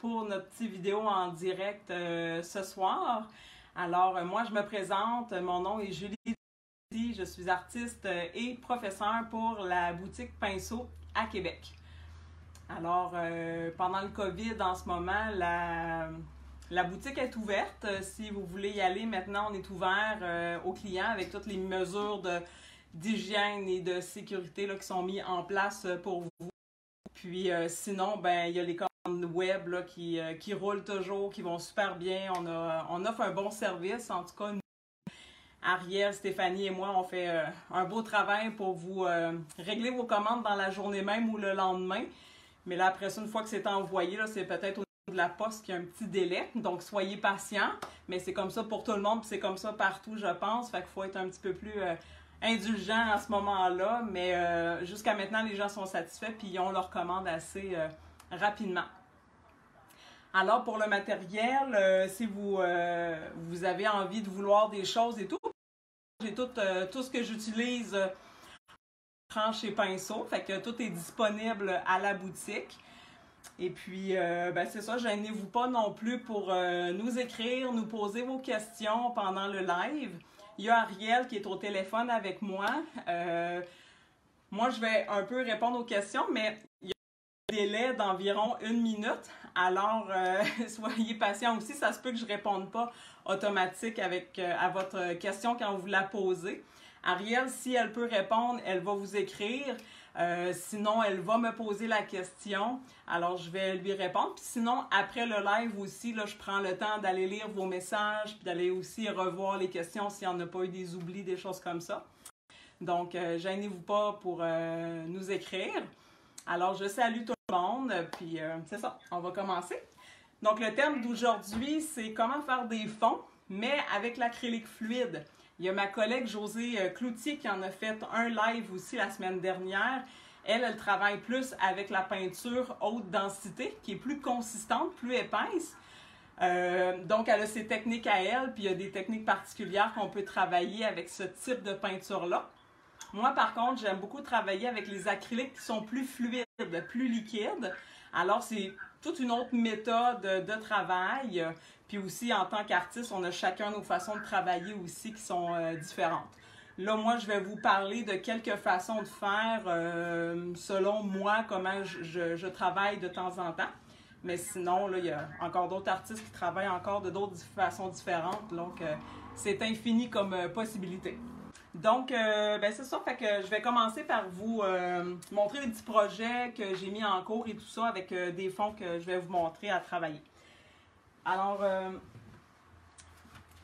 pour notre petite vidéo en direct ce soir. Alors, moi, je me présente. Mon nom est Julie. Je suis artiste et professeure pour la boutique Pinceau à Québec. Alors, pendant le COVID, en ce moment, la boutique est ouverte. Si vous voulez y aller, maintenant, on est ouvert aux clients avec toutes les mesures d'hygiène et de sécurité là, qui sont mises en place pour vous. Puis sinon, ben il y a les commandes web là, qui roulent toujours, qui vont super bien. On offre un bon service. En tout cas, nous, Ariel, Stéphanie et moi, on fait un beau travail pour vous régler vos commandes dans la journée même ou le lendemain. Mais là, après ça, une fois que c'est envoyé, là, c'est peut-être au niveau de la poste qu'il y a un petit délai. Donc, soyez patients. Mais c'est comme ça pour tout le monde, puis c'est comme ça partout, je pense. Fait qu'il faut être un petit peu plus indulgent à ce moment-là. Mais jusqu'à maintenant, les gens sont satisfaits, puis ils ont leur commande assez rapidement. Alors, pour le matériel, si vous avez envie de vouloir des choses et tout, j'ai tout ce que j'utilise chez Pinceau, fait que tout est disponible à la boutique. Et puis, ben c'est ça, gênez-vous pas non plus pour nous écrire, nous poser vos questions pendant le live. Il y a Ariel qui est au téléphone avec moi. Moi, je vais un peu répondre aux questions, mais il y a un délai d'environ 1 minute. Alors, soyez patients aussi. Ça se peut que je ne réponde pas automatique à votre question quand vous la posez. Ariel, si elle peut répondre, elle va vous écrire. Sinon, elle va me poser la question. Alors, je vais lui répondre. Puis sinon, après le live aussi, là, je prends le temps d'aller lire vos messages, puis d'aller aussi revoir les questions s'il n'y en a pas eu des oublis, des choses comme ça. Donc, gênez-vous pas pour nous écrire. Alors, je salue tout le monde. Puis, c'est ça, on va commencer. Donc, le thème d'aujourd'hui, c'est comment faire des fonds, mais avec l'acrylique fluide. Il y a ma collègue Josée Cloutier qui en a fait un live aussi la semaine dernière. Elle travaille plus avec la peinture haute densité, qui est plus consistante, plus épaisse. Donc, elle a ses techniques à elle, puis il y a des techniques particulières qu'on peut travailler avec ce type de peinture-là. Moi, par contre, j'aime beaucoup travailler avec les acryliques qui sont plus fluides, plus liquides. Alors, c'est toute une autre méthode de travail. Puis aussi, en tant qu'artiste, on a chacun nos façons de travailler aussi qui sont différentes. Là, moi, je vais vous parler de quelques façons de faire selon moi, comment je travaille de temps en temps. Mais sinon, là, il y a encore d'autres artistes qui travaillent encore de d'autres façons différentes. Donc, c'est infini comme possibilité. Donc, ben c'est ça. Fait que je vais commencer par vous montrer des petits projets que j'ai mis en cours et tout ça avec des fonds que je vais vous montrer à travailler. Alors,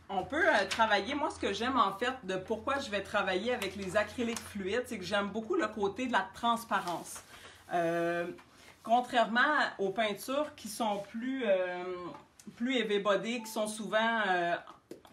on peut travailler. Moi, ce que j'aime en fait de pourquoi je vais travailler avec les acryliques fluides, c'est que j'aime beaucoup le côté de la transparence. Contrairement aux peintures qui sont plus heavy body, qui sont souvent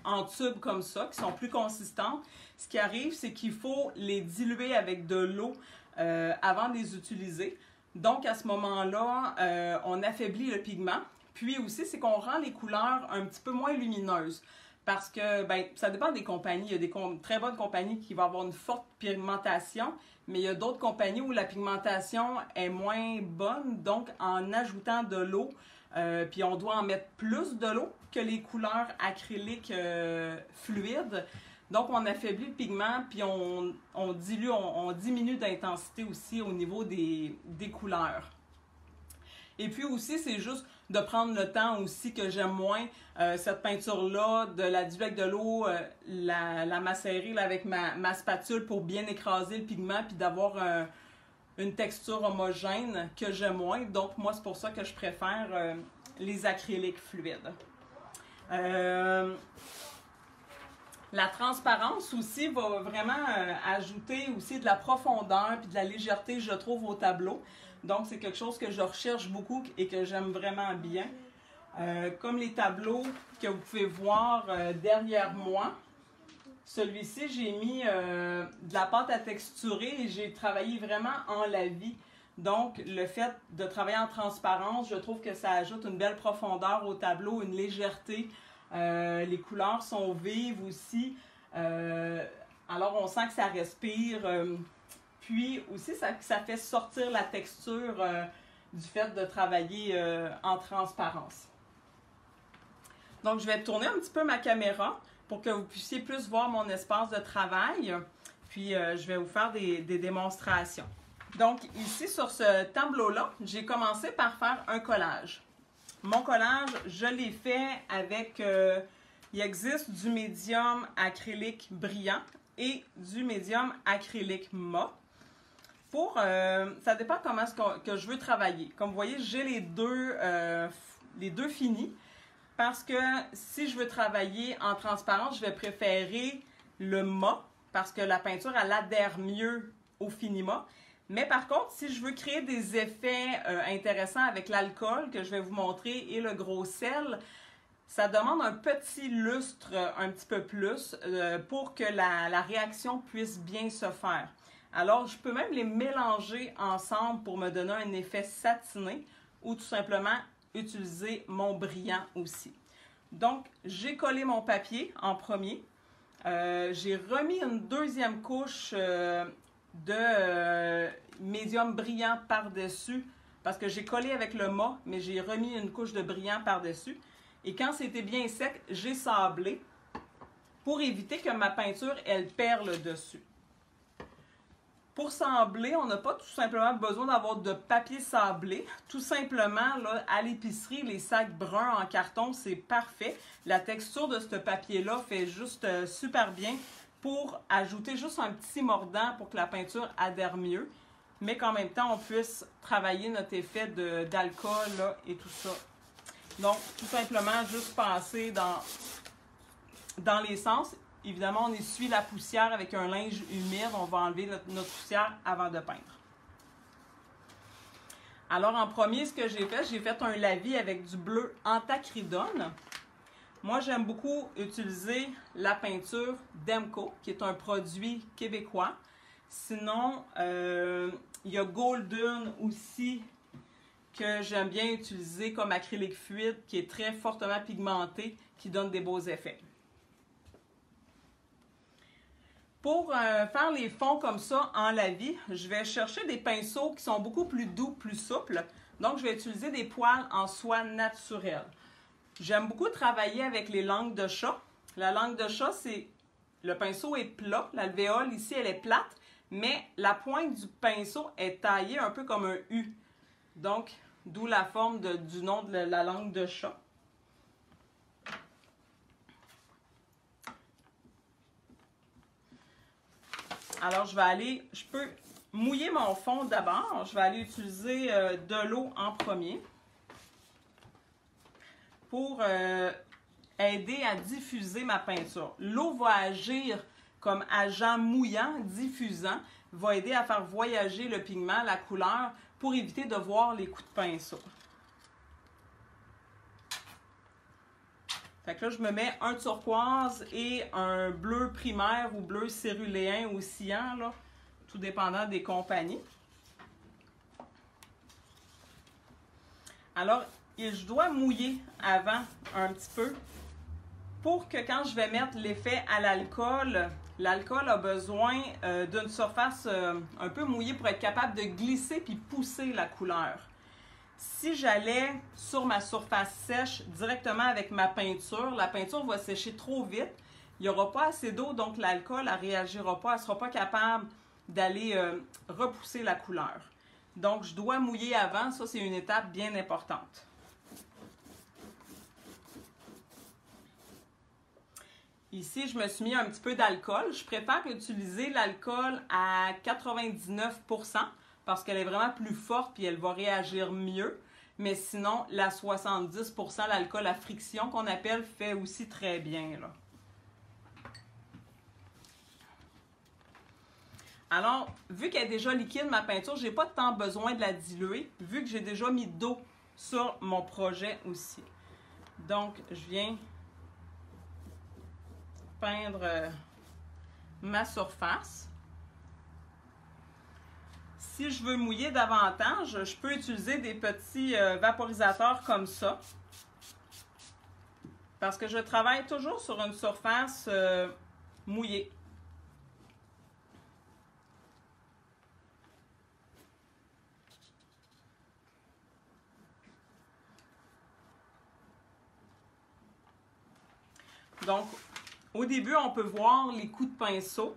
en tube comme ça, qui sont plus consistantes, ce qui arrive, c'est qu'il faut les diluer avec de l'eau avant de les utiliser. Donc, à ce moment-là, on affaiblit le pigment. Puis aussi, c'est qu'on rend les couleurs un petit peu moins lumineuses. Parce que, ben, ça dépend des compagnies. Il y a des très bonnes compagnies qui vont avoir une forte pigmentation, mais il y a d'autres compagnies où la pigmentation est moins bonne. Donc, en ajoutant de l'eau, puis on doit en mettre plus de l'eau que les couleurs acryliques fluides. Donc, on affaiblit le pigment, puis on dilue, on diminue d'intensité aussi au niveau des couleurs. Et puis aussi, c'est juste de prendre le temps aussi que j'aime moins cette peinture-là, de la diluer avec de l'eau, la macérer là, avec ma spatule pour bien écraser le pigment puis d'avoir une texture homogène que j'aime moins. Donc, moi, c'est pour ça que je préfère les acryliques fluides. La transparence aussi va vraiment ajouter aussi de la profondeur puis de la légèreté, je trouve, au tableau. Donc, c'est quelque chose que je recherche beaucoup et que j'aime vraiment bien. Comme les tableaux que vous pouvez voir derrière moi, celui-ci, j'ai mis de la pâte à texturer et j'ai travaillé vraiment en lavis. Donc, le fait de travailler en transparence, je trouve que ça ajoute une belle profondeur au tableau, une légèreté. Les couleurs sont vives aussi. Alors, on sent que ça respire. Puis aussi, ça fait sortir la texture du fait de travailler en transparence. Donc, je vais tourner un petit peu ma caméra pour que vous puissiez plus voir mon espace de travail. Puis, je vais vous faire des démonstrations. Donc, ici, sur ce tableau-là, j'ai commencé par faire un collage. Mon collage, je l'ai fait avec... il existe du médium acrylique brillant et du médium acrylique mat. Ça dépend comment que je veux travailler. Comme vous voyez, j'ai les deux finis. Parce que si je veux travailler en transparence, je vais préférer le mat parce que la peinture, elle adhère mieux au fini mat. Mais par contre, si je veux créer des effets intéressants avec l'alcool que je vais vous montrer et le gros sel, ça demande un petit lustre un petit peu plus pour que la réaction puisse bien se faire. Alors, je peux même les mélanger ensemble pour me donner un effet satiné ou tout simplement utiliser mon brillant aussi. Donc, j'ai collé mon papier en premier. J'ai remis une deuxième couche de médium brillant par-dessus parce que j'ai collé avec le mat, mais j'ai remis une couche de brillant par-dessus. Et quand c'était bien sec, j'ai sablé pour éviter que ma peinture, elle perle dessus. Pour sabler, on n'a pas tout simplement besoin d'avoir de papier sablé. Tout simplement, là, à l'épicerie, les sacs bruns en carton, c'est parfait. La texture de ce papier-là fait juste super bien pour ajouter juste un petit mordant pour que la peinture adhère mieux, mais qu'en même temps, on puisse travailler notre effet d'alcool et tout ça. Donc, tout simplement, juste passer dans les sens. Évidemment, on essuie la poussière avec un linge humide. On va enlever notre poussière avant de peindre. Alors, en premier, ce que j'ai fait un lavis avec du bleu antacridone. Moi, j'aime beaucoup utiliser la peinture Demco, qui est un produit québécois. Sinon, il y a Golden aussi, que j'aime bien utiliser comme acrylique fluide, qui est très fortement pigmenté, qui donne des beaux effets. Pour faire les fonds comme ça en lavis, je vais chercher des pinceaux qui sont beaucoup plus doux, plus souples. Donc, je vais utiliser des poils en soie naturelle. J'aime beaucoup travailler avec les langues de chat. La langue de chat, le pinceau est plat. L'alvéole ici, elle est plate, mais la pointe du pinceau est taillée un peu comme un U. Donc, d'où la forme du nom de la langue de chat. Alors, je peux mouiller mon fond d'abord. Je vais aller utiliser de l'eau en premier pour aider à diffuser ma peinture. L'eau va agir comme agent mouillant, diffusant, va aider à faire voyager le pigment, la couleur, pour éviter de voir les coups de pinceau. Fait que là, je me mets un turquoise et un bleu primaire ou bleu céruléen ou cyan, là, tout dépendant des compagnies. Alors, je dois mouiller avant un petit peu pour que quand je vais mettre l'effet à l'alcool, l'alcool a besoin d'une surface un peu mouillée pour être capable de glisser puis pousser la couleur. Si j'allais sur ma surface sèche directement avec ma peinture, la peinture va sécher trop vite. Il n'y aura pas assez d'eau, donc l'alcool ne réagira pas. Elle ne sera pas capable d'aller repousser la couleur. Donc, je dois mouiller avant. Ça, c'est une étape bien importante. Ici, je me suis mis un petit peu d'alcool. Je préfère utiliser l'alcool à 99% parce qu'elle est vraiment plus forte et elle va réagir mieux. Mais sinon, la 70%, l'alcool à friction qu'on appelle, fait aussi très bien, là. Alors, vu qu'elle est déjà liquide, ma peinture, je n'ai pas tant besoin de la diluer, vu que j'ai déjà mis d'eau sur mon projet aussi. Donc, je viens peindre ma surface. Si je veux mouiller davantage, je peux utiliser des petits vaporisateurs comme ça. Parce que je travaille toujours sur une surface mouillée. Donc, au début, on peut voir les coups de pinceau,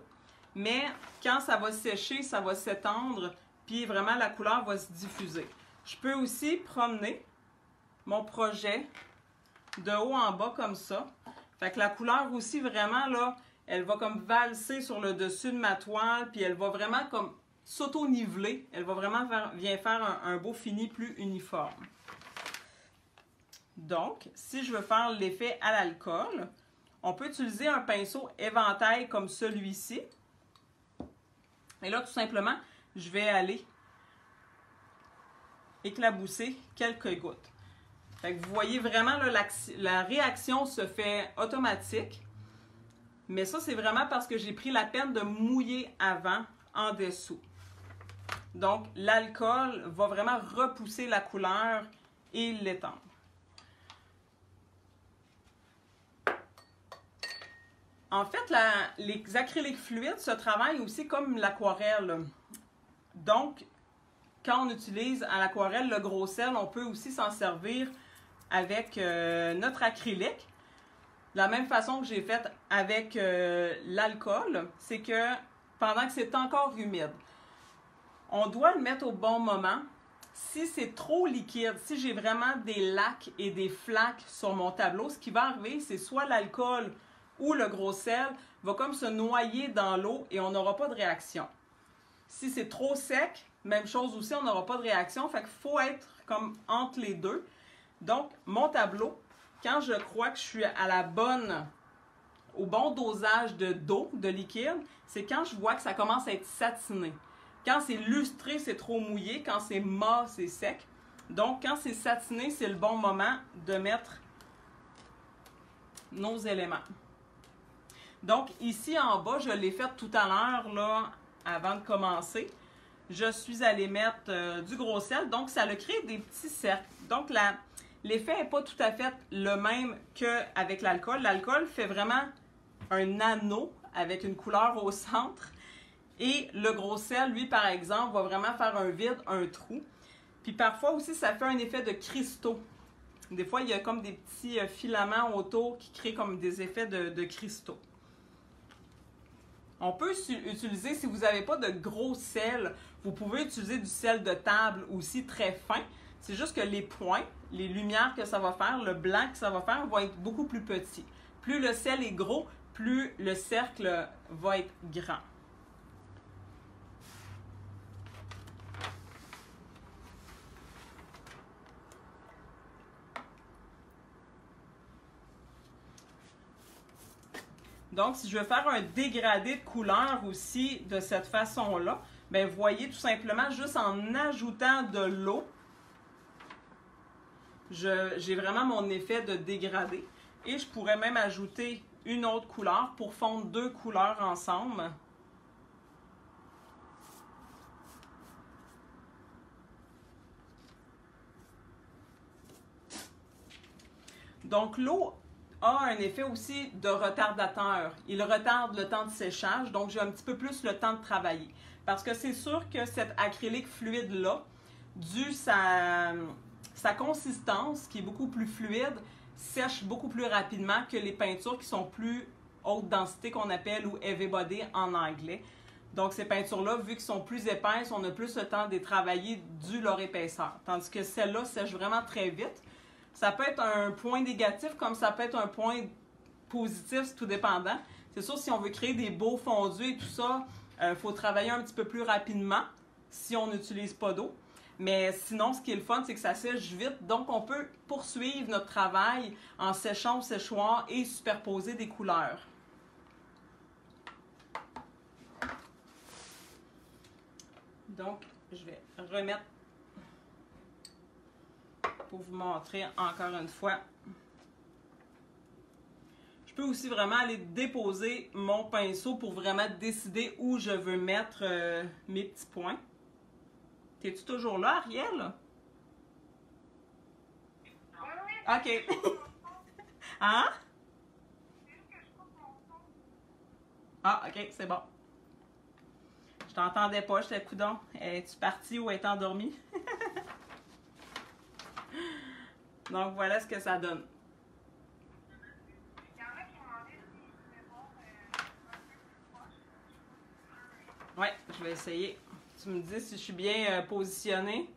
mais quand ça va sécher, ça va s'étendre, puis vraiment la couleur va se diffuser. Je peux aussi promener mon projet de haut en bas comme ça. Fait que la couleur aussi vraiment là, elle va comme valser sur le dessus de ma toile, puis elle va vraiment comme s'auto-niveler. Elle va vraiment faire un beau fini plus uniforme. Donc, si je veux faire l'effet à l'alcool, on peut utiliser un pinceau éventail comme celui-ci. Et là, tout simplement, je vais aller éclabousser quelques gouttes. Fait que vous voyez vraiment, là, la réaction se fait automatique. Mais ça, c'est vraiment parce que j'ai pris la peine de mouiller avant en dessous. Donc, l'alcool va vraiment repousser la couleur et l'étendre. En fait, les acryliques fluides se travaillent aussi comme l'aquarelle. Donc, quand on utilise à l'aquarelle le gros sel, on peut aussi s'en servir avec notre acrylique. De la même façon que j'ai fait avec l'alcool, c'est que pendant que c'est encore humide, on doit le mettre au bon moment. Si c'est trop liquide, si j'ai vraiment des lacs et des flaques sur mon tableau, ce qui va arriver, c'est soit l'alcool ou le gros sel va comme se noyer dans l'eau et on n'aura pas de réaction. Si c'est trop sec, même chose aussi, on n'aura pas de réaction. Fait qu'il faut être comme entre les deux. Donc, mon tableau, quand je crois que je suis au bon dosage d'eau, de liquide, c'est quand je vois que ça commence à être satiné. Quand c'est lustré, c'est trop mouillé. Quand c'est mat, c'est sec. Donc, quand c'est satiné, c'est le bon moment de mettre nos éléments. Donc, ici en bas, je l'ai fait tout à l'heure, là, avant de commencer. Je suis allée mettre du gros sel, donc ça a créé des petits cercles. Donc, l'effet n'est pas tout à fait le même qu'avec l'alcool. L'alcool fait vraiment un anneau avec une couleur au centre. Et le gros sel, lui, par exemple, va vraiment faire un vide, un trou. Puis parfois aussi, ça fait un effet de cristaux. Des fois, il y a comme des petits filaments autour qui créent comme des effets de cristaux. On peut utiliser, si vous n'avez pas de gros sel, vous pouvez utiliser du sel de table aussi très fin. C'est juste que les points, les lumières que ça va faire, le blanc que ça va faire, va être beaucoup plus petit. Plus le sel est gros, plus le cercle va être grand. Donc, si je veux faire un dégradé de couleur aussi de cette façon-là, bien, vous voyez tout simplement, juste en ajoutant de l'eau, j'ai vraiment mon effet de dégradé. Et je pourrais même ajouter une autre couleur pour fondre deux couleurs ensemble. Donc, l'eau a un effet aussi de retardateur. Il retarde le temps de séchage, donc j'ai un petit peu plus le temps de travailler. Parce que c'est sûr que cet acrylique fluide-là, dû sa consistance, qui est beaucoup plus fluide, sèche beaucoup plus rapidement que les peintures qui sont plus haute densité, qu'on appelle, ou heavy body en anglais. Donc ces peintures-là, vu qu'elles sont plus épaisses, on a plus le temps de les travailler dû leur épaisseur. Tandis que celle-là sèche vraiment très vite. Ça peut être un point négatif comme ça peut être un point positif, c'est tout dépendant. C'est sûr, si on veut créer des beaux fondus et tout ça, il faut travailler un petit peu plus rapidement si on n'utilise pas d'eau. Mais sinon, ce qui est le fun, c'est que ça sèche vite. Donc, on peut poursuivre notre travail en séchant au séchoir et superposer des couleurs. Donc, je vais remettre pour vous montrer encore une fois. Je peux aussi vraiment aller déposer mon pinceau pour vraiment décider où je veux mettre mes petits points. T'es-tu toujours là, Ariel? OK. Hein? Ah, OK, c'est bon. Je t'entendais pas, j'étais coudon. Es-tu partie ou es-tu endormie? Donc, voilà ce que ça donne. Ouais, je vais essayer. Tu me dis si je suis bien positionnée.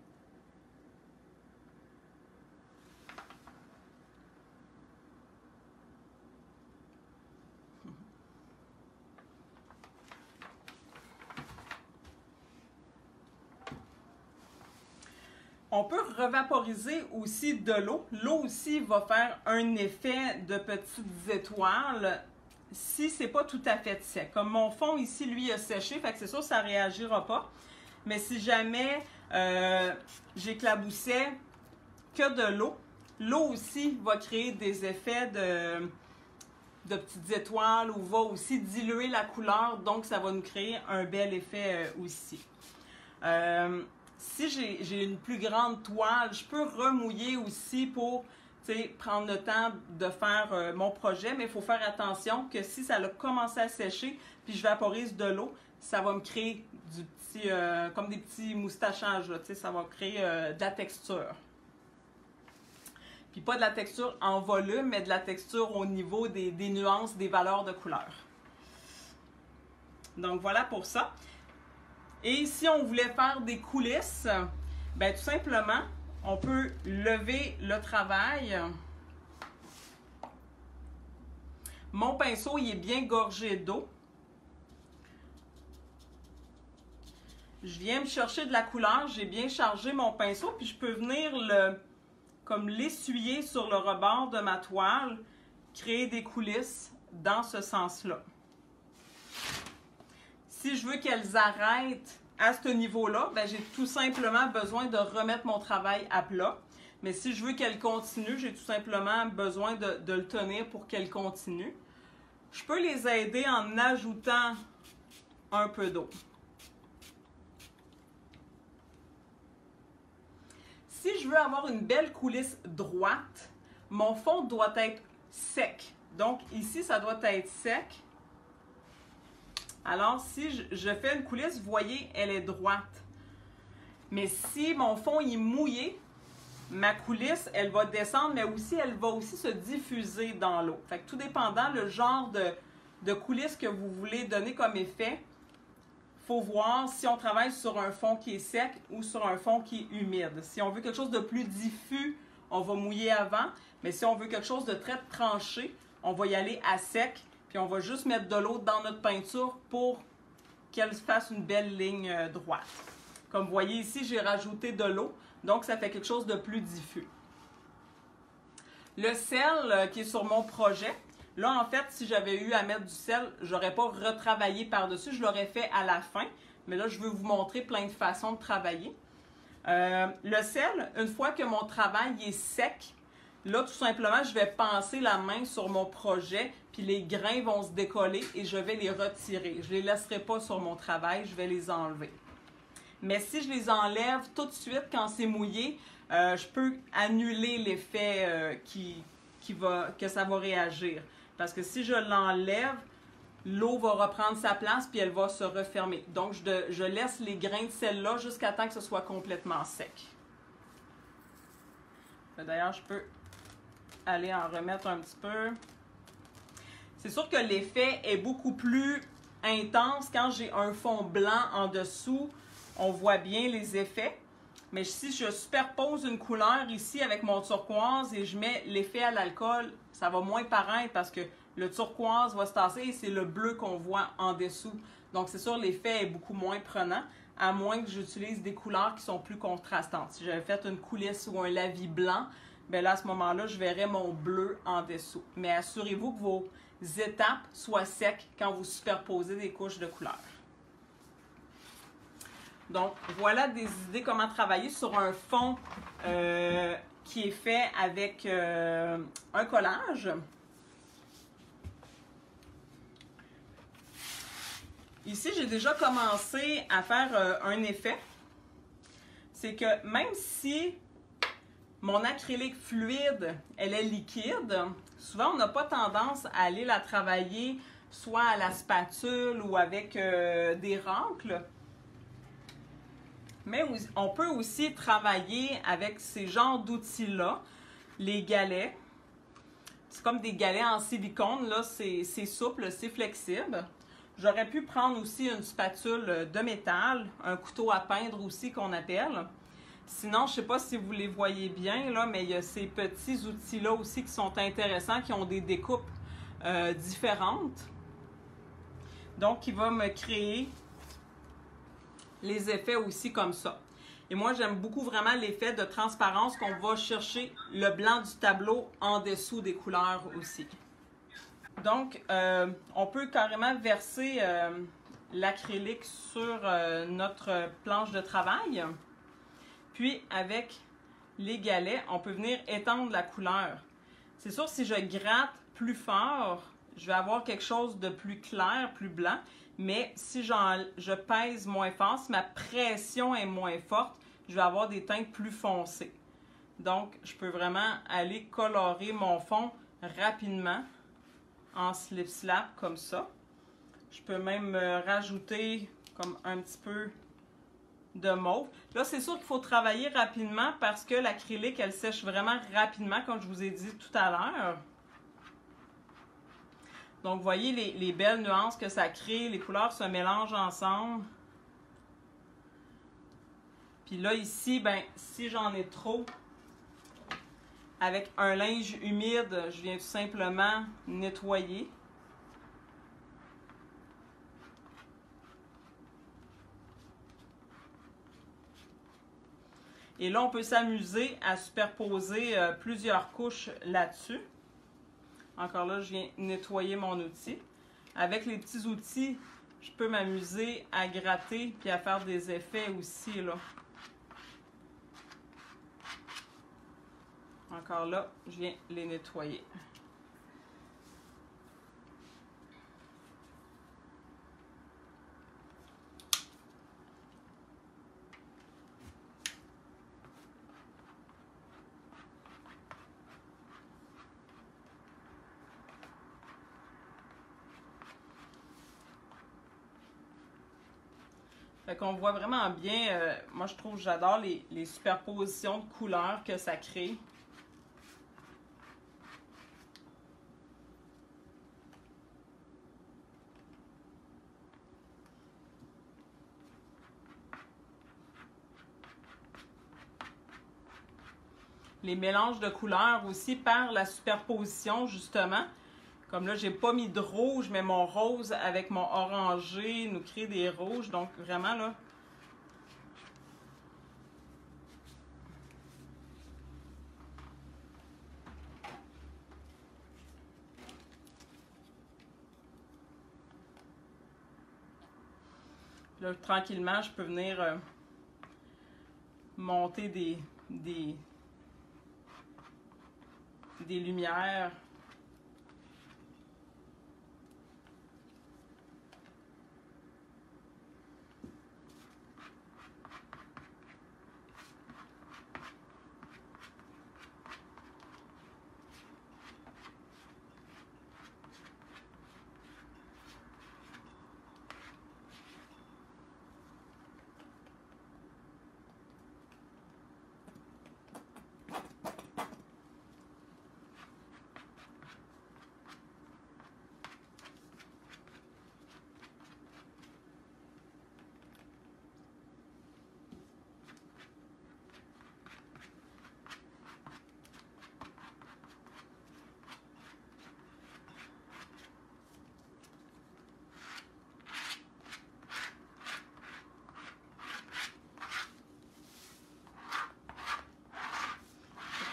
On peut revaporiser aussi de l'eau. L'eau aussi va faire un effet de petites étoiles si c'est pas tout à fait sec. Comme mon fond ici, lui, a séché, fait que c'est sûr ça ne réagira pas. Mais si jamais j'éclaboussais que de l'eau, l'eau aussi va créer des effets de petites étoiles ou va aussi diluer la couleur, donc ça va nous créer un bel effet aussi. Si j'ai une plus grande toile, je peux remouiller aussi pour prendre le temps de faire mon projet, mais il faut faire attention que si ça a commencé à sécher, puis je vaporise de l'eau, ça va me créer du petit, comme des petits moustachages, là, ça va créer de la texture. Puis pas de la texture en volume, mais de la texture au niveau des nuances, des valeurs de couleur. Donc voilà pour ça. Et si on voulait faire des coulisses, ben tout simplement, on peut lever le travail. Mon pinceau, il est bien gorgé d'eau. Je viens me chercher de la couleur, j'ai bien chargé mon pinceau, puis je peux venir comme l'essuyer sur le rebord de ma toile, créer des coulisses dans ce sens-là. Si je veux qu'elles arrêtent à ce niveau-là, ben j'ai tout simplement besoin de remettre mon travail à plat. Mais si je veux qu'elles continuent, j'ai tout simplement besoin de le tenir pour qu'elles continuent. Je peux les aider en ajoutant un peu d'eau. Si je veux avoir une belle coulisse droite, mon fond doit être sec. Donc ici, ça doit être sec. Alors, si je fais une coulisse, vous voyez, elle est droite. Mais si mon fond est mouillé, ma coulisse, elle va descendre, mais aussi, elle va aussi se diffuser dans l'eau. Fait que tout dépendant le genre de coulisse que vous voulez donner comme effet, il faut voir si on travaille sur un fond qui est sec ou sur un fond qui est humide. Si on veut quelque chose de plus diffus, on va mouiller avant. Mais si on veut quelque chose de très tranché, on va y aller à sec. Puis on va juste mettre de l'eau dans notre peinture pour qu'elle fasse une belle ligne droite. Comme vous voyez ici, j'ai rajouté de l'eau, donc ça fait quelque chose de plus diffus. Le sel qui est sur mon projet, là en fait, si j'avais eu à mettre du sel, j'aurais pas retravaillé par-dessus, je l'aurais fait à la fin. Mais là, je veux vous montrer plein de façons de travailler. Le sel, une fois que mon travail est sec, là, tout simplement, je vais passer la main sur mon projet, puis les grains vont se décoller et je vais les retirer. Je ne les laisserai pas sur mon travail, je vais les enlever. Mais si je les enlève tout de suite quand c'est mouillé, je peux annuler l'effet que ça va réagir. Parce que si je l'enlève, l'eau va reprendre sa place puis elle va se refermer. Donc, je laisse les grains de sel-là jusqu'à temps que ce soit complètement sec. D'ailleurs, je peux aller en remettre un petit peu. C'est sûr que l'effet est beaucoup plus intense quand j'ai un fond blanc en dessous. On voit bien les effets. Mais si je superpose une couleur ici avec mon turquoise et je mets l'effet à l'alcool, ça va moins paraître parce que le turquoise va se tasser et c'est le bleu qu'on voit en dessous. Donc, c'est sûr, l'effet est beaucoup moins prenant, à moins que j'utilise des couleurs qui sont plus contrastantes. Si j'avais fait une coulisse ou un lavis blanc, bien là, à ce moment-là, je verrais mon bleu en dessous. Mais assurez-vous que vos étapes soient secs quand vous superposez des couches de couleurs. Donc, voilà des idées comment travailler sur un fond qui est fait avec un collage. Ici, j'ai déjà commencé à faire un effet. C'est que même si mon acrylique fluide, elle est liquide, souvent on n'a pas tendance à aller la travailler soit à la spatule ou avec des rancles. Mais on peut aussi travailler avec ces genres d'outils-là, les galets. C'est comme des galets en silicone, là, c'est souple, c'est flexible. J'aurais pu prendre aussi une spatule de métal, un couteau à peindre aussi qu'on appelle. Sinon, je ne sais pas si vous les voyez bien, là, mais il y a ces petits outils-là aussi qui sont intéressants, qui ont des découpes différentes. Donc, il va me créer les effets aussi comme ça. Et moi, j'aime beaucoup vraiment l'effet de transparence qu'on va chercher le blanc du tableau en dessous des couleurs aussi. Donc, on peut carrément verser l'acrylique sur notre planche de travail. Puis, avec les galets, on peut venir étendre la couleur. C'est sûr, si je gratte plus fort, je vais avoir quelque chose de plus clair, plus blanc. Mais si je pèse moins fort, si ma pression est moins forte, je vais avoir des teintes plus foncées. Donc, je peux vraiment aller colorer mon fond rapidement en slip-slap comme ça. Je peux même rajouter comme un petit peu de mauve. Là, c'est sûr qu'il faut travailler rapidement parce que l'acrylique, elle sèche vraiment rapidement, comme je vous ai dit tout à l'heure. Donc, vous voyez les belles nuances que ça crée, les couleurs se mélangent ensemble. Puis là, ici, ben, si j'en ai trop, avec un linge humide, je viens tout simplement nettoyer. Et là, on peut s'amuser à superposer plusieurs couches là-dessus. Encore là, je viens nettoyer mon outil. Avec les petits outils, je peux m'amuser à gratter puis à faire des effets aussi, là. Encore là, je viens les nettoyer. Fait qu'on voit vraiment bien, moi je trouve, j'adore les superpositions de couleurs que ça crée. Les mélanges de couleurs aussi par la superposition justement. Comme là, j'ai pas mis de rouge, mais mon rose avec mon orangé nous crée des rouges. Donc vraiment là. Là, tranquillement, je peux venir monter des lumières.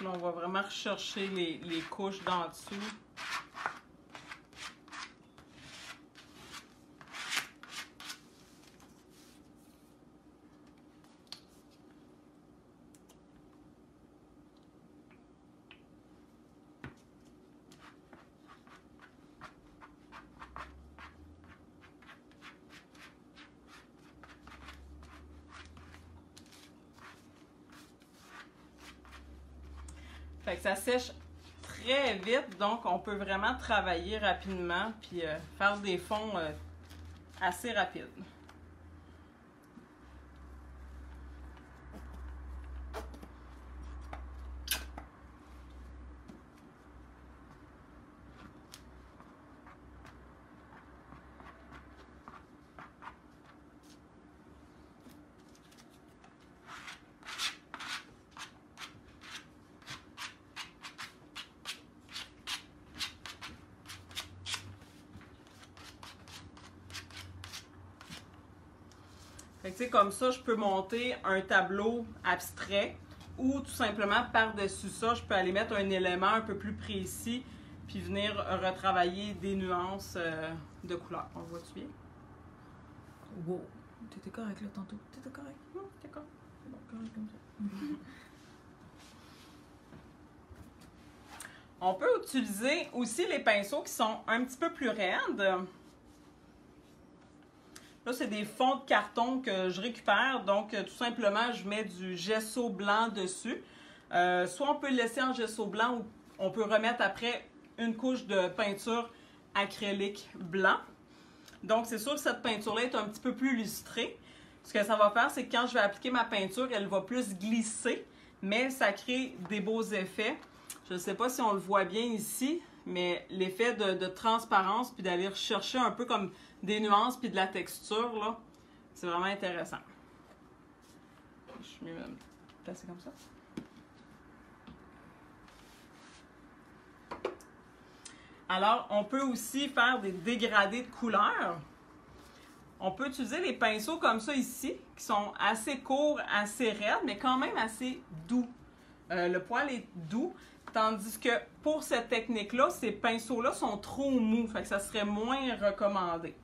Là, on va vraiment rechercher les couches d'en dessous. Fait que ça sèche très vite, donc on peut vraiment travailler rapidement puis faire des fonds assez rapides. Fait que, tu sais, comme ça, je peux monter un tableau abstrait ou tout simplement par-dessus ça, je peux aller mettre un élément un peu plus précis puis venir retravailler des nuances de couleurs. On le voit-tu bien? Wow! T'étais correct là tantôt. T'étais correct? D'accord. C'est bon, correct comme ça. On peut utiliser aussi les pinceaux qui sont un petit peu plus raides. Là, c'est des fonds de carton que je récupère. Donc, tout simplement, je mets du gesso blanc dessus. Soit on peut le laisser en gesso blanc ou on peut remettre après une couche de peinture acrylique blanc. Donc, c'est sûr que cette peinture-là est un petit peu plus lustrée. Ce que ça va faire, c'est que quand je vais appliquer ma peinture, elle va plus glisser, mais ça crée des beaux effets. Je ne sais pas si on le voit bien ici, mais l'effet de transparence, puis d'aller chercher un peu comme des nuances, puis de la texture, là, c'est vraiment intéressant. Je suis mieux me placer comme ça. Alors, on peut aussi faire des dégradés de couleurs. On peut utiliser les pinceaux comme ça ici, qui sont assez courts, assez raides, mais quand même assez doux. Le poil est doux, tandis que pour cette technique-là, ces pinceaux-là sont trop mous, fait que ça serait moins recommandé.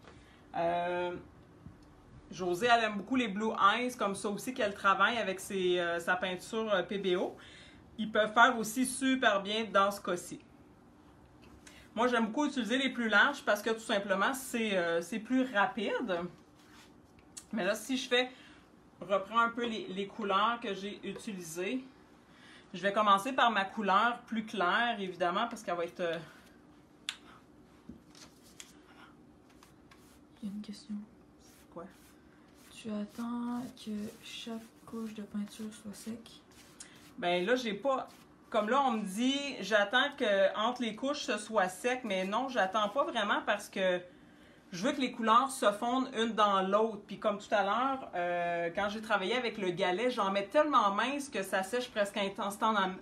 Josée, elle aime beaucoup les Blue Eyes, comme ça aussi qu'elle travaille avec sa peinture PBO. Ils peuvent faire aussi super bien dans ce cas-ci. Moi, j'aime beaucoup utiliser les plus larges parce que tout simplement, c'est plus rapide. Mais là, si je reprends un peu les couleurs que j'ai utilisées. Je vais commencer par ma couleur plus claire, évidemment, parce qu'elle va être... Il y a une question. Quoi? Tu attends que chaque couche de peinture soit sec? Ben là, j'ai pas... Comme là, on me dit, j'attends qu'entre les couches, ce soit sec, mais non, j'attends pas vraiment parce que je veux que les couleurs se fondent une dans l'autre. Puis comme tout à l'heure, quand j'ai travaillé avec le galet, j'en mets tellement mince que ça sèche presque instantanément.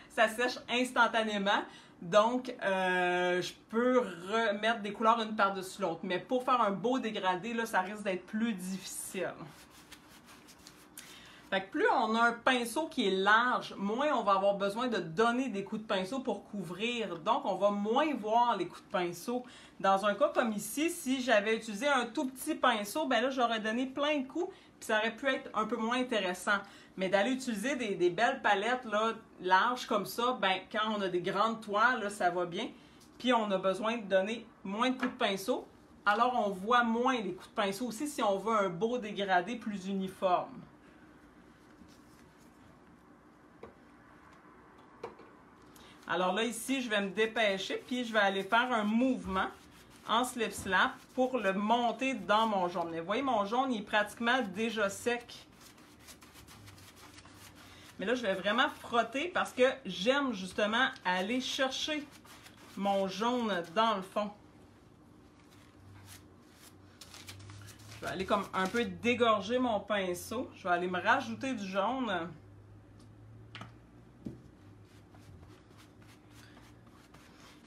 Ça sèche instantanément. Donc, je peux remettre des couleurs une par-dessus l'autre. Mais pour faire un beau dégradé, là, ça risque d'être plus difficile. Fait que plus on a un pinceau qui est large, moins on va avoir besoin de donner des coups de pinceau pour couvrir. Donc, on va moins voir les coups de pinceau. Dans un cas comme ici, si j'avais utilisé un tout petit pinceau, ben là, j'aurais donné plein de coups, puis ça aurait pu être un peu moins intéressant. Mais d'aller utiliser des belles palettes là, larges comme ça, ben quand on a des grandes toiles, là, ça va bien. Puis on a besoin de donner moins de coups de pinceau. Alors, on voit moins les coups de pinceau aussi si on veut un beau dégradé plus uniforme. Alors là, ici, je vais me dépêcher, puis je vais aller faire un mouvement en slip slap pour le monter dans mon jaune. Mais vous voyez, mon jaune, il est pratiquement déjà sec. Mais là, je vais vraiment frotter parce que j'aime justement aller chercher mon jaune dans le fond. Je vais aller comme un peu dégorger mon pinceau. Je vais aller me rajouter du jaune.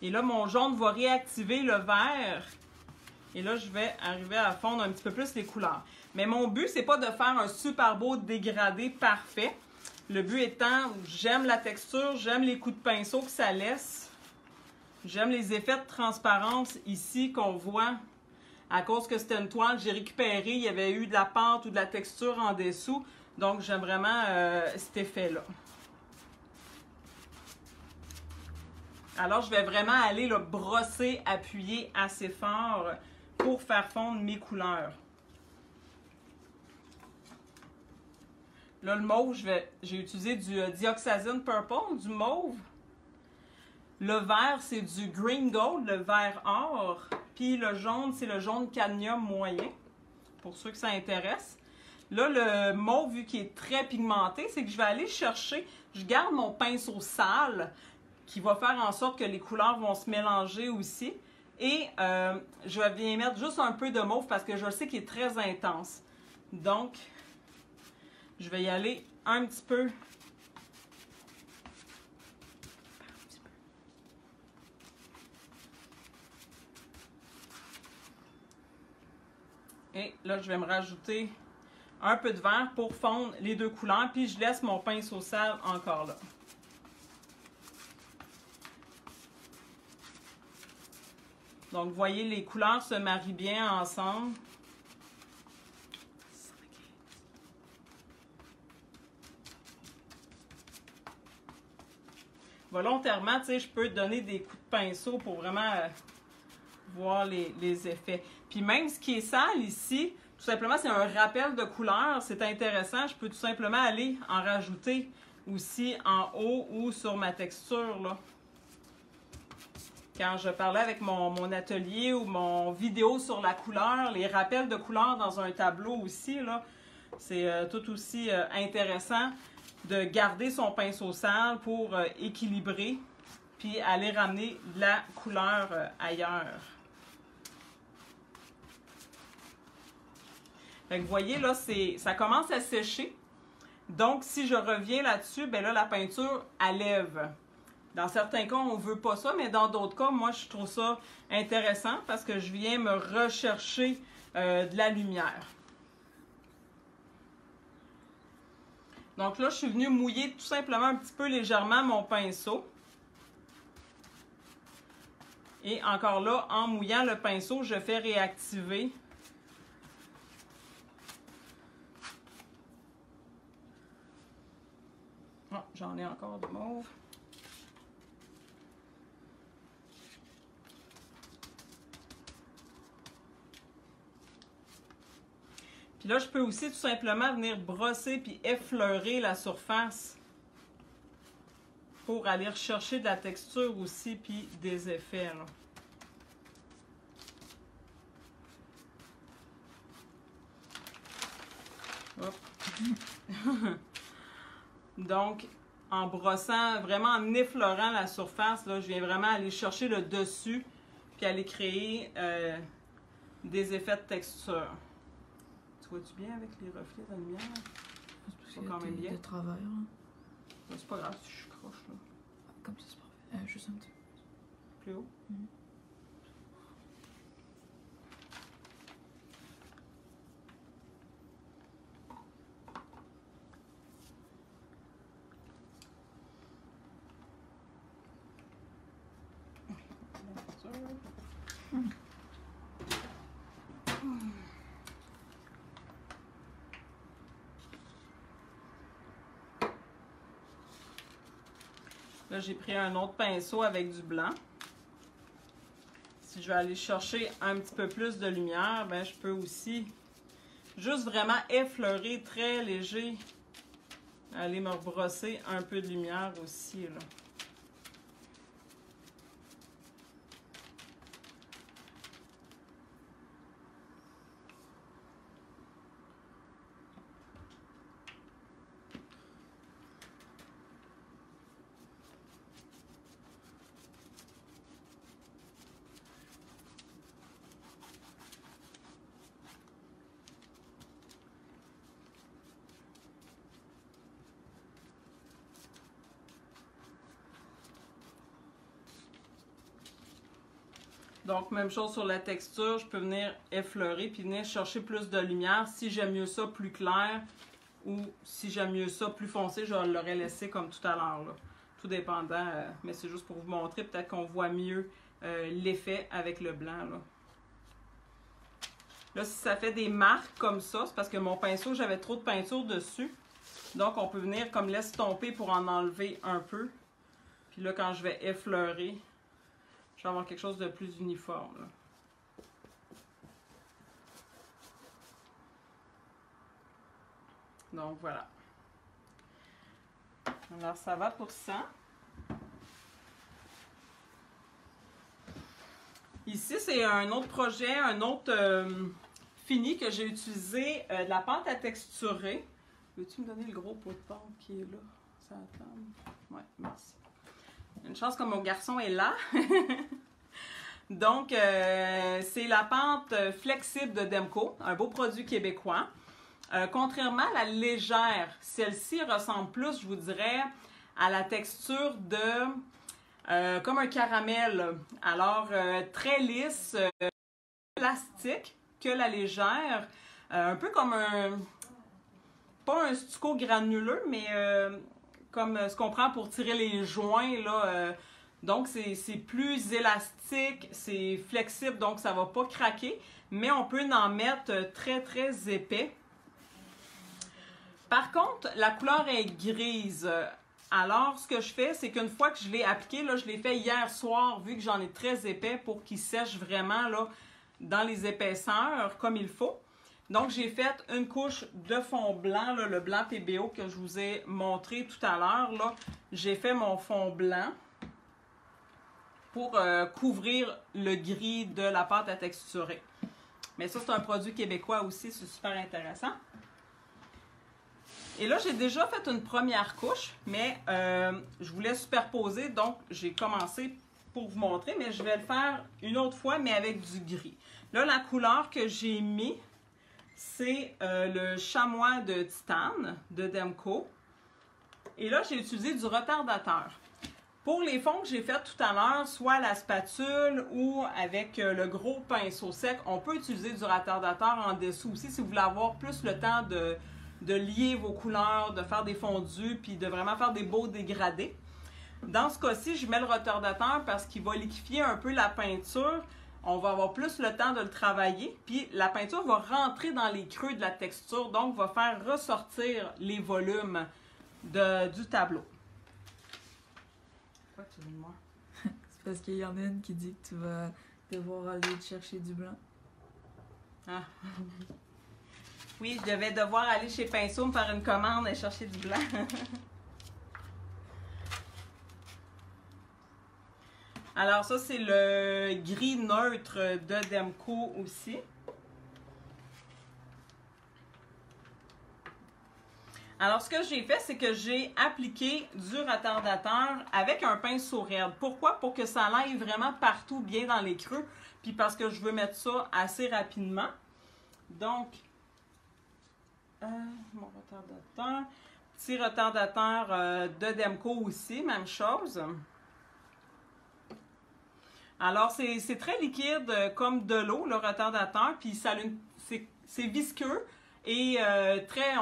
Et là, mon jaune va réactiver le vert. Et là, je vais arriver à fondre un petit peu plus les couleurs. Mais mon but, c'est pas de faire un super beau dégradé parfait. Le but étant, j'aime la texture, j'aime les coups de pinceau que ça laisse. J'aime les effets de transparence ici qu'on voit. À cause que c'était une toile, j'ai récupéré, il y avait eu de la pâte ou de la texture en dessous. Donc, j'aime vraiment cet effet-là. Alors, je vais vraiment aller là, brosser, appuyer assez fort pour faire fondre mes couleurs. Là, le mauve, j'ai utilisé du Dioxazine Purple, du mauve. Le vert, c'est du Green Gold, le vert or. Puis le jaune, c'est le jaune cadmium moyen, pour ceux que ça intéresse. Là, le mauve, vu qu'il est très pigmenté, c'est que je vais aller chercher, je garde mon pinceau sale, qui va faire en sorte que les couleurs vont se mélanger aussi. Et je vais mettre juste un peu de mauve parce que je sais qu'il est très intense. Donc, je vais y aller un petit peu. Et là, je vais me rajouter un peu de vert pour fondre les deux couleurs. Puis je laisse mon pinceau sale encore là. Donc, vous voyez, les couleurs se marient bien ensemble. Volontairement, tu sais, je peux donner des coups de pinceau pour vraiment voir les effets. Puis même ce qui est sale ici, tout simplement, c'est un rappel de couleur. C'est intéressant. Je peux tout simplement aller en rajouter aussi en haut ou sur ma texture, là. Quand je parlais avec mon atelier ou mon vidéo sur la couleur, les rappels de couleur dans un tableau aussi, là, c'est tout aussi intéressant de garder son pinceau sale pour équilibrer puis aller ramener de la couleur ailleurs. Fait que vous voyez, là, ça commence à sécher. Donc, si je reviens là-dessus, ben là, la peinture, elle lève. Dans certains cas, on ne veut pas ça, mais dans d'autres cas, moi, je trouve ça intéressant parce que je viens me rechercher de la lumière. Donc là, je suis venue mouiller tout simplement un petit peu légèrement mon pinceau. Et encore là, en mouillant le pinceau, je fais réactiver. Oh, j'en ai encore de mauve. Puis là, je peux aussi tout simplement venir brosser puis effleurer la surface pour aller rechercher de la texture aussi puis des effets, là. Hop. Donc, en brossant, vraiment en effleurant la surface, là, je viens vraiment aller chercher le dessus puis aller créer des effets de texture. Tu vois-tu bien avec les reflets de la lumière? C'est quand même bien. De travers. Hein. C'est pas grave si je suis croche, là. Comme ça, c'est parfait. Juste un petit peu. Plus haut? Là, j'ai pris un autre pinceau avec du blanc. Si je vais aller chercher un petit peu plus de lumière, ben, je peux aussi juste vraiment effleurer très léger. Aller me rebrosser un peu de lumière aussi, là. Donc, même chose sur la texture, je peux venir effleurer puis venir chercher plus de lumière. Si j'aime mieux ça plus clair ou si j'aime mieux ça plus foncé, je l'aurais laissé comme tout à l'heure, là. Tout dépendant, mais c'est juste pour vous montrer, peut-être qu'on voit mieux l'effet avec le blanc, là. Là, si ça fait des marques comme ça, c'est parce que mon pinceau, j'avais trop de peinture dessus. Donc, on peut venir comme l'estomper pour en enlever un peu. Puis là, quand je vais effleurer, je vais avoir quelque chose de plus uniforme, là. Donc, voilà. Alors, ça va pour ça. Ici, c'est un autre projet, un autre fini que j'ai utilisé, de la pâte à texturer. Veux-tu me donner le gros pot de pâte qui est là? Ça attend. Oui, merci. Une chance que mon garçon est là. Donc, c'est la pâte flexible de Demco, un beau produit québécois. Contrairement à la légère, celle-ci ressemble plus, je vous dirais, à la texture de comme un caramel. Alors, très lisse, plastique, que la légère, un peu comme un, pas un stucco granuleux, mais comme ce qu'on prend pour tirer les joints, là. Donc, c'est plus élastique, c'est flexible, donc ça ne va pas craquer, mais on peut en mettre très, très épais. Par contre, la couleur est grise. Alors, ce que je fais, c'est qu'une fois que je l'ai appliqué, là, je l'ai fait hier soir, vu que j'en ai très épais pour qu'il sèche vraiment là, dans les épaisseurs comme il faut. Donc, j'ai fait une couche de fond blanc, là, le blanc TBO que je vous ai montré tout à l'heure. J'ai fait mon fond blanc pour couvrir le gris de la pâte à texturer. Mais ça, c'est un produit québécois aussi, c'est super intéressant. Et là, j'ai déjà fait une première couche, mais je voulais superposer, donc j'ai commencé pour vous montrer, mais je vais le faire une autre fois, mais avec du gris. Là, la couleur que j'ai mis, c'est le chamois de titane de Demco. Et là, j'ai utilisé du retardateur. Pour les fonds que j'ai fait tout à l'heure, soit à la spatule ou avec le gros pinceau sec, on peut utiliser du retardateur en dessous aussi si vous voulez avoir plus le temps de lier vos couleurs, de faire des fondus, puis de vraiment faire des beaux dégradés. Dans ce cas-ci, je mets le retardateur parce qu'il va liquéfier un peu la peinture. On va avoir plus le temps de le travailler, puis la peinture va rentrer dans les creux de la texture, donc va faire ressortir les volumes du tableau. Pourquoi tu dis moi? C'est parce qu'il y en a une qui dit que tu vas devoir aller chercher du blanc. Ah. Oui, je devais devoir aller chez Pinceau me faire une commande et chercher du blanc. Alors ça, c'est le gris neutre de Demco aussi. Alors, ce que j'ai fait, c'est que j'ai appliqué du retardateur avec un pinceau raide. Pourquoi? Pour que ça aille vraiment partout, bien dans les creux. Puis parce que je veux mettre ça assez rapidement. Donc, mon retardateur. Petit retardateur de Demco aussi, même chose. Alors, c'est très liquide, comme de l'eau, le retardateur. Puis c'est visqueux. Et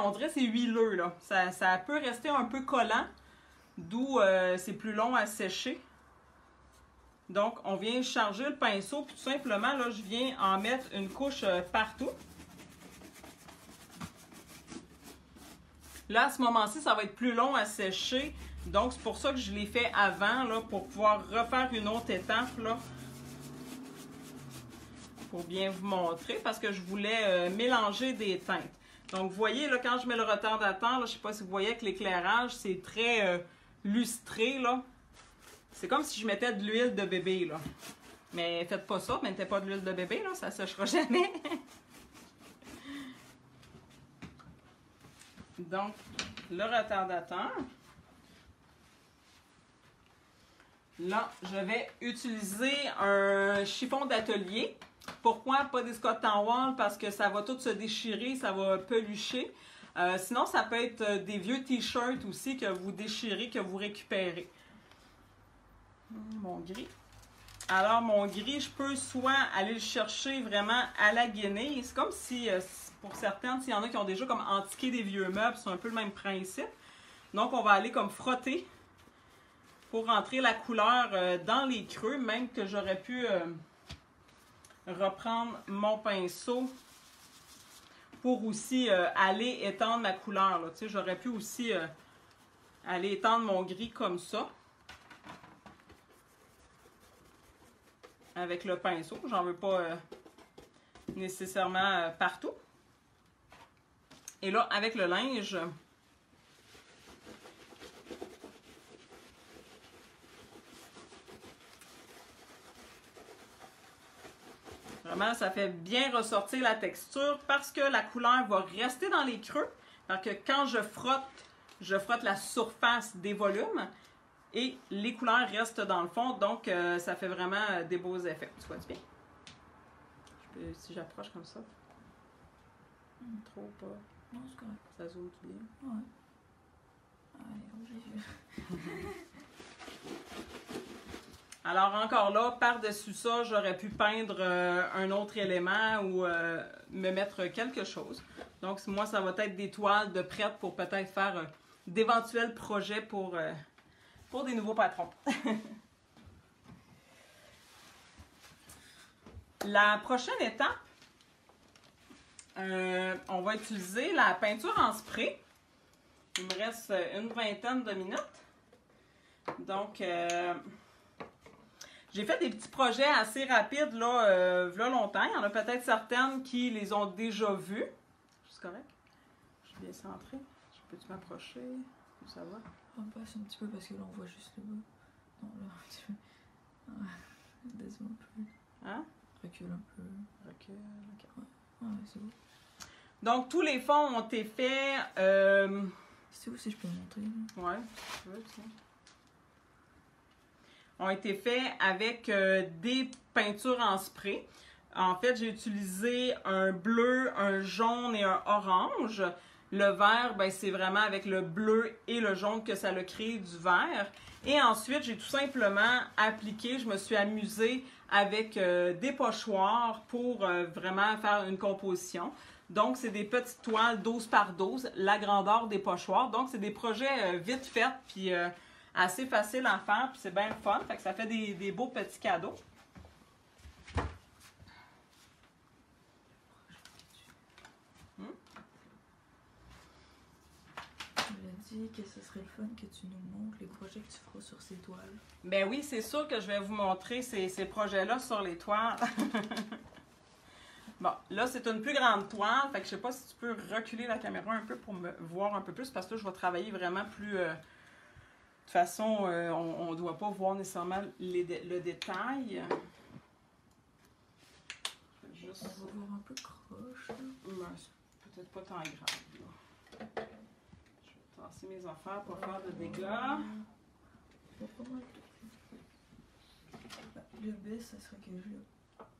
on dirait c'est huileux, là. Ça peut rester un peu collant, d'où c'est plus long à sécher. Donc, on vient charger le pinceau, puis tout simplement, là, je viens en mettre une couche partout. Là, à ce moment-ci, ça va être plus long à sécher. Donc, c'est pour ça que je l'ai fait avant, là, pour pouvoir refaire une autre étape, là. Pour bien vous montrer, parce que je voulais mélanger des teintes. Donc, vous voyez, là, quand je mets le retardateur, là, je ne sais pas si vous voyez avec l'éclairage, c'est très lustré, là. C'est comme si je mettais de l'huile de bébé, là. Mais faites pas ça, mettez pas de l'huile de bébé, là, ça ne séchera jamais. Donc, le retardateur. Là, je vais utiliser un chiffon d'atelier. Pourquoi pas des Scott Wall? Parce que ça va tout se déchirer, ça va pelucher. Sinon, ça peut être des vieux t-shirts aussi que vous déchirez, que vous récupérez. Mon gris. Alors, mon gris, je peux soit aller le chercher vraiment à la guenille. C'est comme si, pour certaines, s'il y en a qui ont déjà comme antiqué des vieux meubles, c'est un peu le même principe. Donc, on va aller comme frotter pour rentrer la couleur dans les creux, même que j'aurais pu reprendre mon pinceau pour aussi aller étendre ma couleur. Tu sais, j'aurais pu aussi aller étendre mon gris comme ça. Avec le pinceau. J'en veux pas nécessairement partout. Et là, avec le linge, vraiment, ça fait bien ressortir la texture parce que la couleur va rester dans les creux. Parce que quand je frotte la surface des volumes et les couleurs restent dans le fond. Donc, ça fait vraiment des beaux effets. Tu vois-tu bien? Si j'approche comme ça. Trop pas. Non, c'est correct. Ça zoome bien. Ouais. Allez, on va. Alors encore là, par-dessus ça, j'aurais pu peindre un autre élément ou me mettre quelque chose. Donc moi, ça va être des toiles de prête pour peut-être faire d'éventuels projets pour des nouveaux patrons. La prochaine étape, on va utiliser la peinture en spray. Il me reste une vingtaine de minutes. Donc, j'ai fait des petits projets assez rapides là, longtemps. Il y en a peut-être certaines qui les ont déjà vus. C'est correct? Je suis bien centrée. Peux-tu m'approcher? Ça va? On passe un petit peu parce que là, on voit juste le bas. Non, là, un petit peu. Descends un peu. Hein? Recule un peu. Recule, ok. Ouais, c'est beau. Donc, tous les fonds ont été faits. C'est où si je peux montrer? Ouais, si tu veux, tiens. Ont été faits avec des peintures en spray. En fait, j'ai utilisé un bleu, un jaune et un orange. Le vert, ben, c'est vraiment avec le bleu et le jaune que ça a créé du vert. Et ensuite, j'ai tout simplement appliqué, je me suis amusée avec des pochoirs pour vraiment faire une composition. Donc, c'est des petites toiles 12 par 12, la grandeur des pochoirs. Donc, c'est des projets vite faits, puis assez faciles à faire, puis c'est bien le fun. Fait que ça fait des beaux petits cadeaux. Que ce serait le fun que tu nous montres les projets que tu feras sur ces toiles. Ben oui, c'est sûr que je vais vous montrer ces projets-là sur les toiles. Bon, là, c'est une plus grande toile. Fait que je sais pas si tu peux reculer la caméra un peu pour me voir un peu plus, parce que là, je vais travailler vraiment plus... de toute façon, on ne doit pas voir nécessairement le détail. Juste... On va voir un peu croche. Ben, c'est peut-être pas tant grave, là. Tasser mes affaires pour faire de dégâts. Le B, ça serait que je le...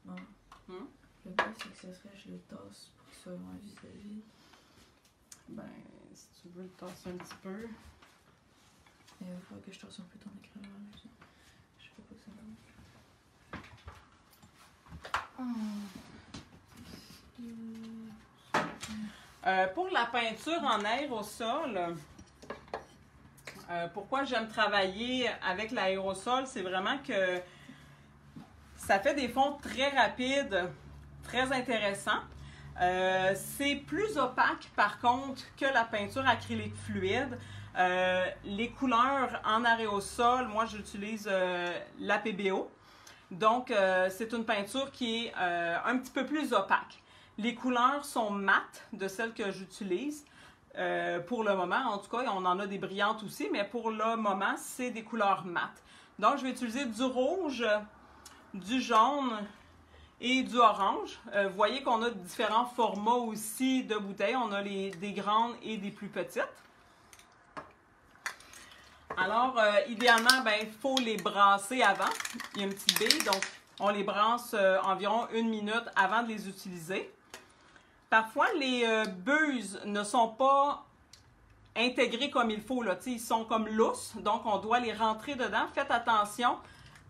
Non. Le B, c'est que ça serait que je le tasse pour qu'il soit moins vis-à-vis. Ben, si tu veux le tasser un petit peu. Il va falloir que je tasse un peu ton écran. Je sais pas ça. Pour la peinture en aérosol, pourquoi j'aime travailler avec l'aérosol, c'est vraiment que ça fait des fonds très rapides, très intéressants. C'est plus opaque par contre que la peinture acrylique fluide. Les couleurs en aérosol, moi j'utilise la PBO. Donc c'est une peinture qui est un petit peu plus opaque. Les couleurs sont mates de celles que j'utilise. Pour le moment, en tout cas, on en a des brillantes aussi, mais pour le moment, c'est des couleurs mates. Donc, je vais utiliser du rouge, du jaune et du orange. Vous voyez qu'on a différents formats aussi de bouteilles. On a des grandes et des plus petites. Alors, idéalement, ben, il faut les brasser avant. Il y a une petite bille, donc on les brasse environ 1 minute avant de les utiliser. Parfois, les buses ne sont pas intégrés comme il faut, là. Ils sont comme lousses, donc on doit les rentrer dedans. Faites attention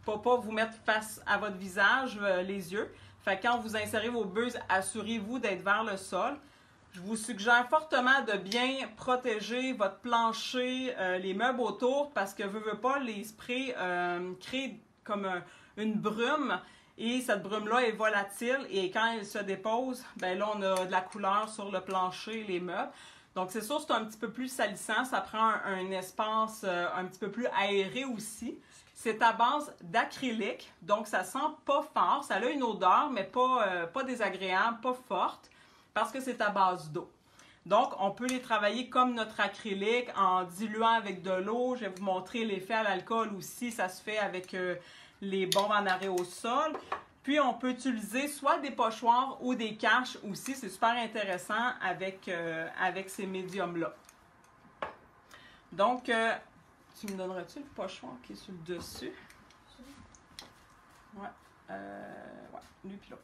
pour ne pas vous mettre face à votre visage, les yeux. Fait que quand vous insérez vos buses, assurez-vous d'être vers le sol. Je vous suggère fortement de bien protéger votre plancher, les meubles autour, parce que veut pas, les sprays créent comme une brume. Et cette brume-là est volatile et quand elle se dépose, ben là, on a de la couleur sur le plancher, les meubles. Donc, c'est sûr, c'est un petit peu plus salissant. Ça prend un espace un petit peu plus aéré aussi. C'est à base d'acrylique, donc ça sent pas fort. Ça a une odeur, mais pas désagréable, pas forte, parce que c'est à base d'eau. Donc, on peut les travailler comme notre acrylique en diluant avec de l'eau. Je vais vous montrer l'effet à l'alcool aussi. Ça se fait avec les bombes en aérosol. Puis, on peut utiliser soit des pochoirs ou des caches aussi. C'est super intéressant avec ces médiums-là. Donc, tu me donnerais-tu le pochoir qui est sur le dessus? Ouais. Ouais, lui puis l'autre.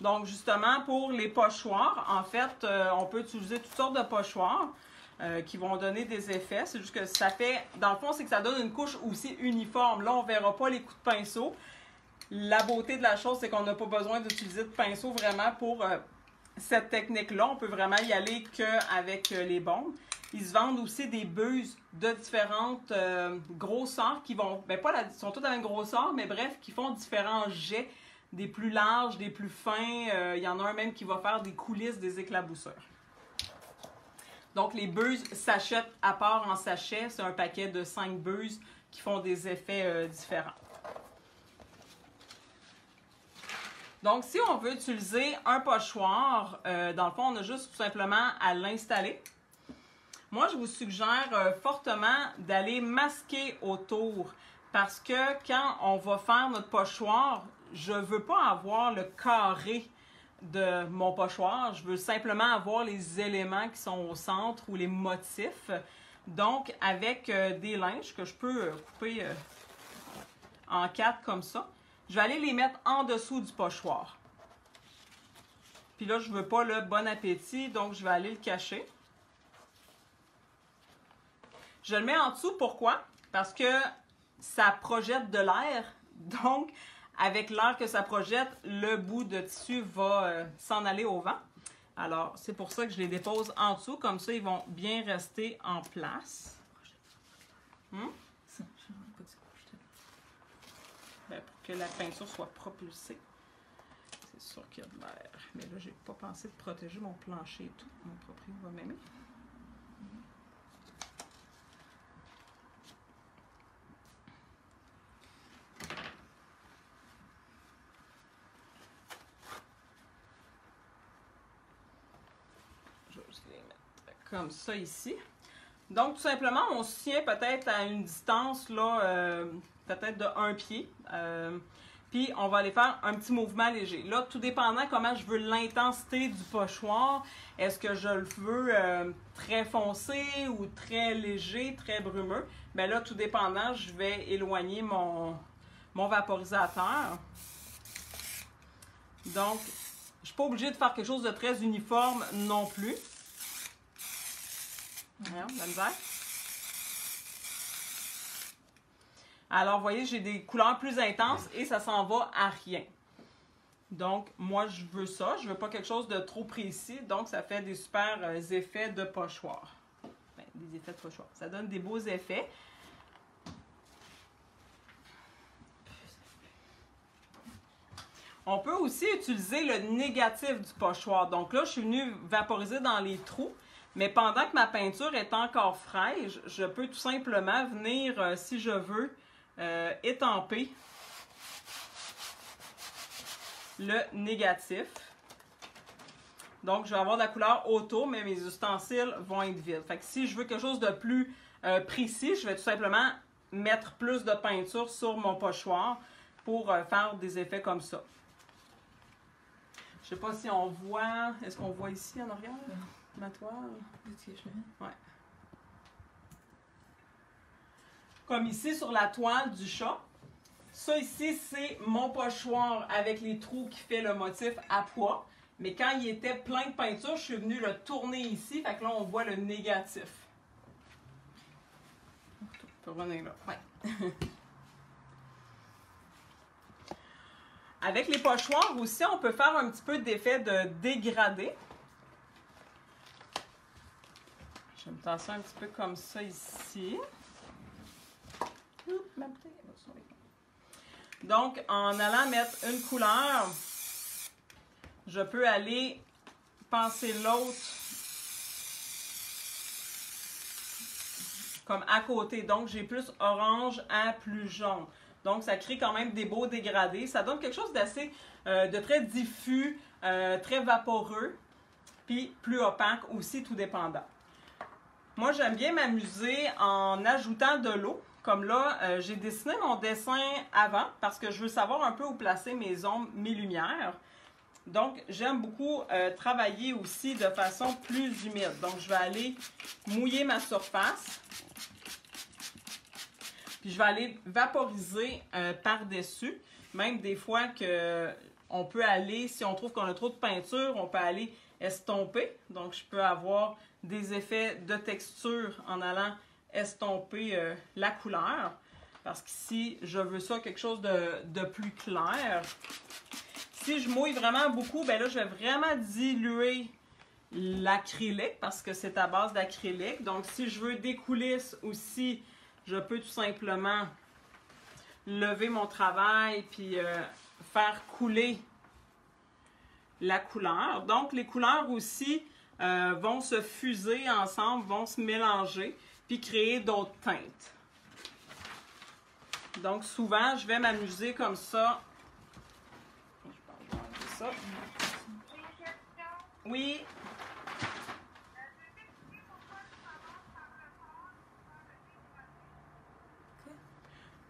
Donc, justement, pour les pochoirs, en fait, on peut utiliser toutes sortes de pochoirs. qui vont donner des effets. C'est juste que ça fait, dans le fond, c'est que ça donne une couche aussi uniforme. Là, on ne verra pas les coups de pinceau. La beauté de la chose, c'est qu'on n'a pas besoin d'utiliser de pinceau vraiment pour cette technique-là. On peut vraiment y aller qu'avec les bombes. Ils se vendent aussi des buses de différentes grosseurs qui vont, ben pas sont toutes à la même grosseur, mais bref, qui font différents jets, des plus larges, des plus fins. Il y en a un même qui va faire des coulisses, des éclaboussures. Donc, les buses s'achètent à part en sachet. C'est un paquet de 5 buses qui font des effets différents. Donc, si on veut utiliser un pochoir, dans le fond, on a juste tout simplement à l'installer. Moi, je vous suggère fortement d'aller masquer autour parce que quand on va faire notre pochoir, je ne veux pas avoir le carré de mon pochoir. Je veux simplement avoir les éléments qui sont au centre ou les motifs. Donc, avec des linges que je peux couper en 4 comme ça, je vais aller les mettre en dessous du pochoir. Puis là, je ne veux pas le bon appétit, donc je vais aller le cacher. Je le mets en dessous, pourquoi? Parce que ça projette de l'air. Donc, avec l'air que ça projette, le bout de tissu va s'en aller au vent. Alors, c'est pour ça que je les dépose en dessous. Comme ça, ils vont bien rester en place. Ben, pour que la peinture soit propulsée. C'est sûr qu'il y a de l'air. Mais là, j'ai pas pensé de protéger mon plancher et tout. Mon proprio va m'aimer. Je vais juste les mettre comme ça ici. Donc, tout simplement, on se tient peut-être à une distance, là, peut-être de 1 pied. Puis, on va aller faire un petit mouvement léger. Là, tout dépendant comment je veux l'intensité du pochoir, est-ce que je le veux très foncé ou très léger, très brumeux? Bien là, tout dépendant, je vais éloigner mon vaporisateur. Donc, je ne suis pas obligée de faire quelque chose de très uniforme non plus. Voyons, la misère. Alors, vous voyez, j'ai des couleurs plus intenses et ça s'en va à rien. Donc, moi, je veux ça. Je veux pas quelque chose de trop précis. Donc, ça fait des super effets de pochoir. Ben, des effets de pochoir. Ça donne des beaux effets. On peut aussi utiliser le négatif du pochoir. Donc là, je suis venue vaporiser dans les trous. Mais pendant que ma peinture est encore fraîche, je peux tout simplement venir, si je veux, étamper le négatif. Donc, je vais avoir de la couleur autour, mais mes ustensiles vont être vides. Fait que si je veux quelque chose de plus précis, je vais tout simplement mettre plus de peinture sur mon pochoir pour faire des effets comme ça. Je sais pas si on voit... Est-ce qu'on voit ici en arrière? Ma toile. Ouais. Comme ici sur la toile du chat. Ça ici, c'est mon pochoir avec les trous qui fait le motif à pois. Mais quand il était plein de peinture, je suis venue le tourner ici. Fait que là, on voit le négatif. On peut revenir là. Ouais. Avec les pochoirs aussi, on peut faire un petit peu d'effet de dégradé. Je vais me tasser un petit peu comme ça ici. Donc, en allant mettre une couleur, je peux aller passer l'autre comme à côté. Donc, j'ai plus orange à plus jaune. Donc, ça crée quand même des beaux dégradés. Ça donne quelque chose d'assez, de très diffus, très vaporeux, puis plus opaque aussi, tout dépendant. Moi, j'aime bien m'amuser en ajoutant de l'eau. Comme là, j'ai dessiné mon dessin avant parce que je veux savoir un peu où placer mes ombres, mes lumières. Donc, j'aime beaucoup travailler aussi de façon plus humide. Donc, je vais aller mouiller ma surface. Puis, je vais aller vaporiser par-dessus. Même des fois qu'on peut aller, si on trouve qu'on a trop de peinture, on peut aller estomper. Donc, je peux avoir des effets de texture en allant estomper la couleur. Parce qu'ici, je veux ça quelque chose de plus clair. Si je mouille vraiment beaucoup, ben là, je vais vraiment diluer l'acrylique parce que c'est à base d'acrylique. Donc, si je veux des coulisses aussi, je peux tout simplement lever mon travail puis faire couler la couleur. Donc, les couleurs aussi vont se fuser ensemble, vont se mélanger puis créer d'autres teintes. Donc, souvent, je vais m'amuser comme ça. Ça. Oui.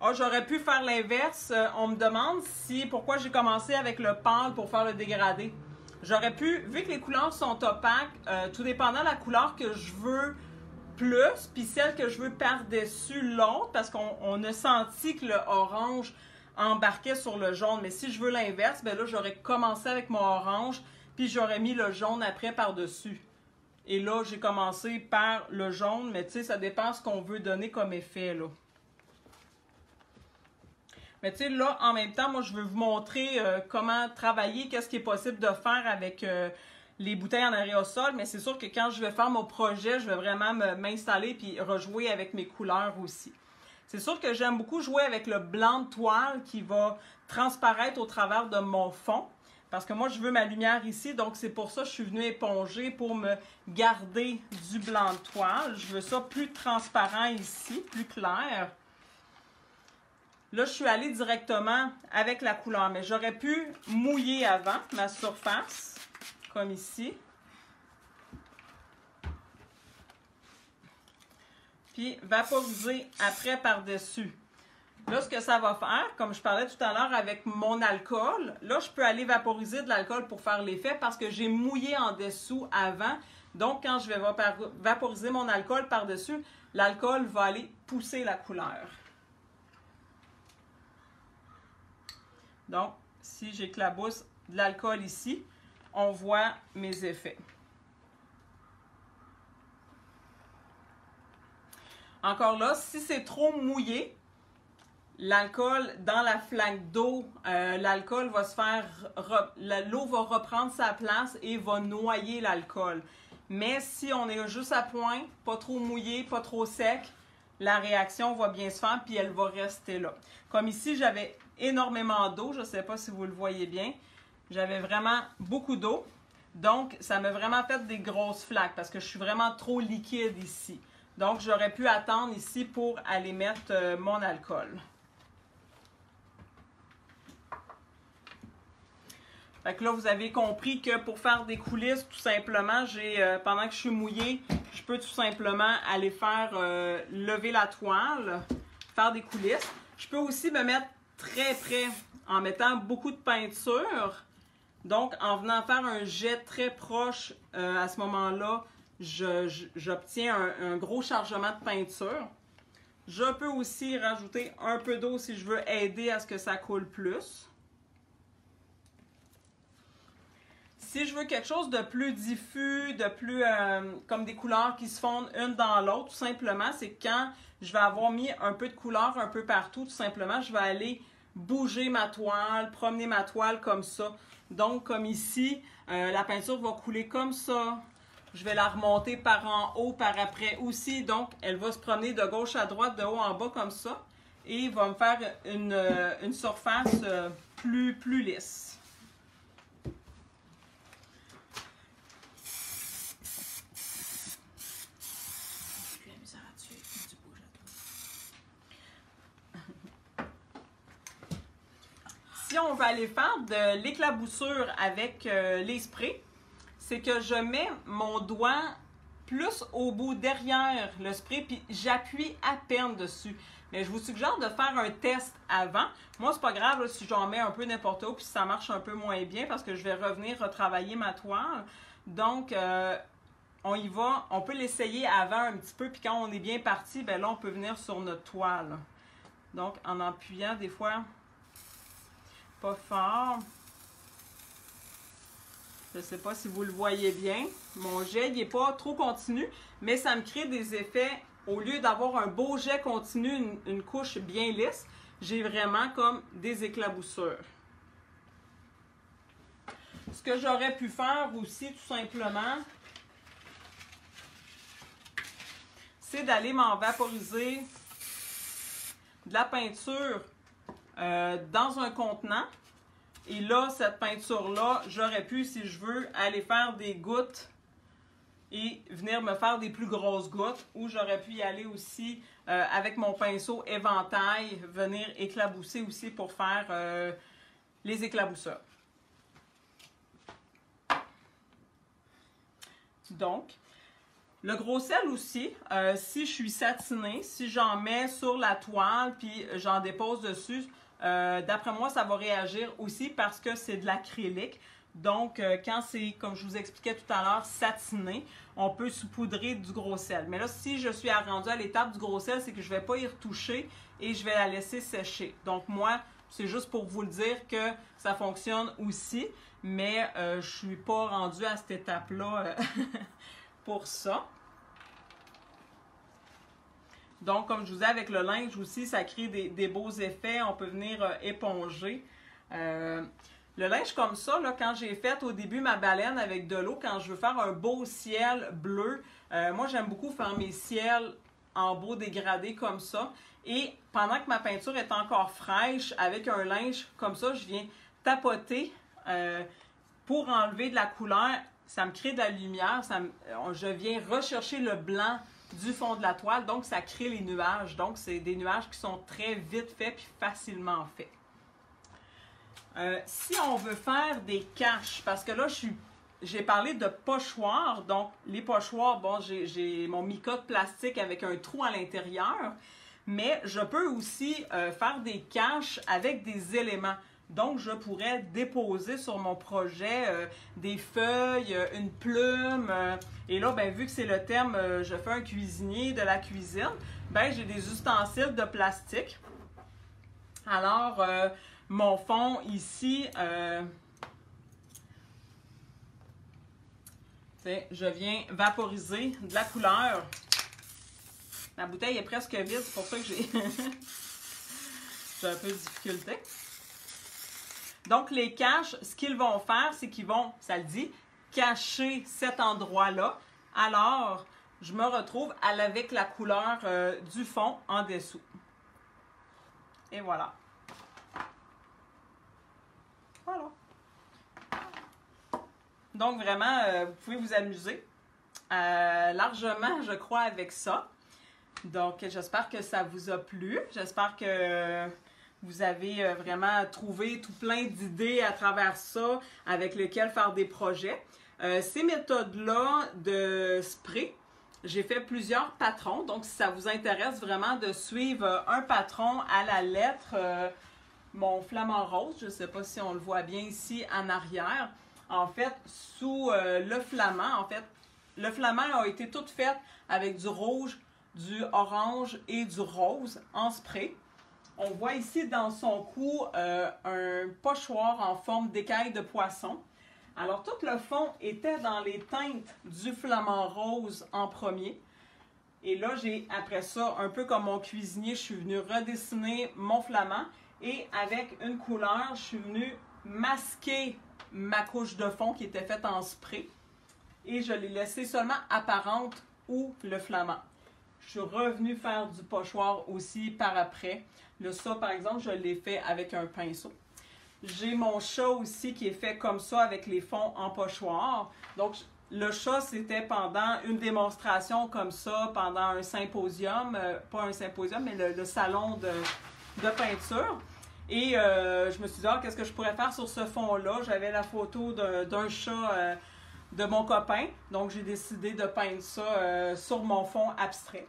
Oh, j'aurais pu faire l'inverse. On me demande pourquoi j'ai commencé avec le pâle pour faire le dégradé. J'aurais pu, vu que les couleurs sont opaques, tout dépendant de la couleur que je veux plus, puis celle que je veux par-dessus l'autre, parce qu'on a senti que le orange embarquait sur le jaune. Mais si je veux l'inverse, ben là, j'aurais commencé avec mon orange, puis j'aurais mis le jaune après par-dessus. Et là, j'ai commencé par le jaune, mais tu sais, ça dépend ce qu'on veut donner comme effet, là. Mais tu sais, là, en même temps, moi, je veux vous montrer comment travailler, qu'est-ce qui est possible de faire avec les bouteilles en aérosol. Mais c'est sûr que quand je vais faire mon projet, je vais vraiment m'installer puis rejouer avec mes couleurs aussi. C'est sûr que j'aime beaucoup jouer avec le blanc de toile qui va transparaître au travers de mon fond. Parce que moi, je veux ma lumière ici, donc c'est pour ça que je suis venue éponger pour me garder du blanc de toile. Je veux ça plus transparent ici, plus clair. Là, je suis allée directement avec la couleur, mais j'aurais pu mouiller avant ma surface, comme ici. Puis vaporiser après par-dessus. Là, ce que ça va faire, comme je parlais tout à l'heure avec mon alcool, là, je peux aller vaporiser de l'alcool pour faire l'effet parce que j'ai mouillé en dessous avant. Donc, quand je vais vaporiser mon alcool par-dessus, l'alcool va aller pousser la couleur. Donc, si j'éclabousse de l'alcool ici, on voit mes effets. Encore là, si c'est trop mouillé, l'alcool dans la flaque d'eau, l'alcool va se faire, l'eau va reprendre sa place et va noyer l'alcool. Mais si on est juste à point, pas trop mouillé, pas trop sec, la réaction va bien se faire puis elle va rester là. Comme ici, j'avais énormément d'eau, je ne sais pas si vous le voyez bien. J'avais vraiment beaucoup d'eau. Donc, ça m'a vraiment fait des grosses flaques parce que je suis vraiment trop liquide ici. Donc, j'aurais pu attendre ici pour aller mettre mon alcool. Fait que là, vous avez compris que pour faire des coulisses, tout simplement, pendant que je suis mouillée, je peux tout simplement aller faire lever la toile, faire des coulisses. Je peux aussi me mettre très près en mettant beaucoup de peinture. Donc, en venant faire un jet très proche, à ce moment-là, j'obtiens un gros chargement de peinture. Je peux aussi rajouter un peu d'eau si je veux aider à ce que ça coule plus. Si je veux quelque chose de plus diffus, de plus comme des couleurs qui se fondent une dans l'autre, tout simplement, c'est quand je vais avoir mis un peu de couleur un peu partout, tout simplement, je vais aller bouger ma toile, promener ma toile comme ça. Donc, comme ici, la peinture va couler comme ça. Je vais la remonter par en haut, par après aussi. Donc, elle va se promener de gauche à droite, de haut en bas comme ça. Et va me faire une surface plus lisse. Si on veut aller faire de l'éclaboussure avec les sprays, c'est que je mets mon doigt plus au bout derrière le spray, puis j'appuie à peine dessus. Mais je vous suggère de faire un test avant. Moi, c'est pas grave là, si j'en mets un peu n'importe où, puis ça marche un peu moins bien, parce que je vais revenir retravailler ma toile. Donc, on y va. On peut l'essayer avant un petit peu, puis quand on est bien parti, ben là, on peut venir sur notre toile. Donc, en appuyant des fois... pas fort. Je ne sais pas si vous le voyez bien. Mon jet, il n'est pas trop continu, mais ça me crée des effets. Au lieu d'avoir un beau jet continu, une couche bien lisse, j'ai vraiment comme des éclaboussures. Ce que j'aurais pu faire aussi, tout simplement, c'est d'aller m'en vaporiser de la peinture dans un contenant. Et là, cette peinture-là, j'aurais pu, si je veux, aller faire des gouttes et venir me faire des plus grosses gouttes. Ou j'aurais pu y aller aussi avec mon pinceau éventail, venir éclabousser aussi pour faire les éclaboussures. Donc, le gros sel aussi, si je suis satinée, si j'en mets sur la toile puis j'en dépose dessus, d'après moi, ça va réagir aussi parce que c'est de l'acrylique. Donc, quand c'est, comme je vous expliquais tout à l'heure, satiné, on peut saupoudrer du gros sel. Mais là, si je suis rendue à l'étape du gros sel, c'est que je ne vais pas y retoucher et je vais la laisser sécher. Donc, moi, c'est juste pour vous le dire que ça fonctionne aussi, mais je ne suis pas rendue à cette étape-là pour ça. Donc, comme je vous dis, avec le linge aussi, ça crée des beaux effets. On peut venir éponger. Le linge comme ça, là, quand j'ai fait au début ma baleine avec de l'eau, quand je veux faire un beau ciel bleu, moi j'aime beaucoup faire mes ciels en beau dégradé comme ça. Et pendant que ma peinture est encore fraîche, avec un linge comme ça, je viens tapoter pour enlever de la couleur. Ça me crée de la lumière. Je viens rechercher le blanc du fond de la toile, donc ça crée les nuages. Donc, c'est des nuages qui sont très vite faits puis facilement faits. Si on veut faire des caches, parce que là, j'ai parlé de pochoirs. Donc, les pochoirs, bon, j'ai mon mica de plastique avec un trou à l'intérieur, mais je peux aussi faire des caches avec des éléments. Donc, je pourrais déposer sur mon projet des feuilles, une plume. Et là, ben, vu que c'est le thème, je fais un cuisinier de la cuisine, ben, j'ai des ustensiles de plastique. Alors, mon fond ici, je viens vaporiser de la couleur. La bouteille est presque vide, c'est pour ça que j'ai un peu de difficulté. Donc, les caches, ce qu'ils vont faire, c'est qu'ils vont, ça le dit, cacher cet endroit-là. Alors, je me retrouve avec la couleur du fond en dessous. Et voilà. Voilà. Donc, vraiment, vous pouvez vous amuser largement, je crois, avec ça. Donc, j'espère que ça vous a plu. J'espère que vous avez vraiment trouvé tout plein d'idées à travers ça avec lesquelles faire des projets. Ces méthodes-là de spray, j'ai fait plusieurs patrons. Donc, si ça vous intéresse vraiment de suivre un patron à la lettre, mon flamant rose, je ne sais pas si on le voit bien ici en arrière. En fait, sous le flamant, le flamant a été tout fait avec du rouge, du orange et du rose en spray. On voit ici dans son cou un pochoir en forme d'écaille de poisson. Alors, tout le fond était dans les teintes du flamant rose en premier. Et là, après ça, un peu comme mon cuisinier, je suis venue redessiner mon flamant. Et avec une couleur, je suis venue masquer ma couche de fond qui était faite en spray. Et je l'ai laissée seulement apparente ou le flamant. Je suis revenue faire du pochoir aussi par après. Là, ça, par exemple, je l'ai fait avec un pinceau. J'ai mon chat aussi qui est fait comme ça avec les fonds en pochoir. Donc, le chat, c'était pendant une démonstration comme ça, pendant un symposium, pas un symposium, mais le salon de peinture. Et je me suis dit, qu'est-ce que je pourrais faire sur ce fond-là? J'avais la photo d'un chat de mon copain, donc j'ai décidé de peindre ça sur mon fond abstrait.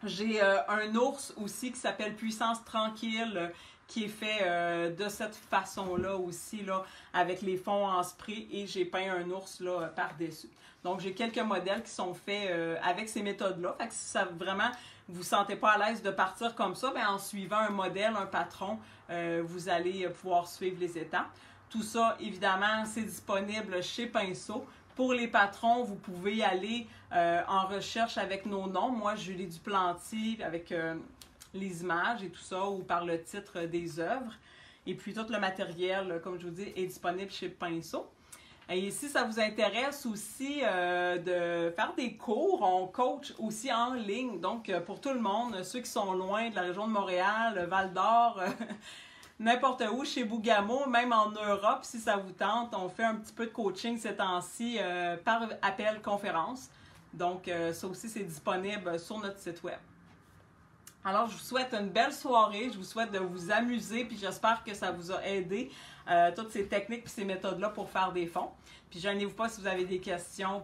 J'ai un ours aussi qui s'appelle Puissance Tranquille, qui est fait de cette façon-là aussi, là, avec les fonds en spray, et j'ai peint un ours là, par-dessus. Donc, j'ai quelques modèles qui sont faits avec ces méthodes-là. Fait que si ça, vraiment, vous ne vous sentez pas à l'aise de partir comme ça, bien, en suivant un modèle, un patron, vous allez pouvoir suivre les étapes. Tout ça, évidemment, c'est disponible chez Pinceau. Pour les patrons, vous pouvez aller en recherche avec nos noms. Moi, Julie Duplantier, avec les images et tout ça, ou par le titre des œuvres. Et puis, tout le matériel, comme je vous dis, est disponible chez Pinceau. Et si ça vous intéresse aussi de faire des cours, on coach aussi en ligne. Donc, pour tout le monde, ceux qui sont loin de la région de Montréal, Val-d'Or, n'importe où, chez Bougamo, même en Europe, si ça vous tente, on fait un petit peu de coaching ces temps-ci par appel conférence. Donc, ça aussi, c'est disponible sur notre site web. Alors, je vous souhaite une belle soirée, je vous souhaite de vous amuser, puis j'espère que ça vous a aidé, toutes ces techniques et ces méthodes-là pour faire des fonds. Puis, gênez-vous pas si vous avez des questions.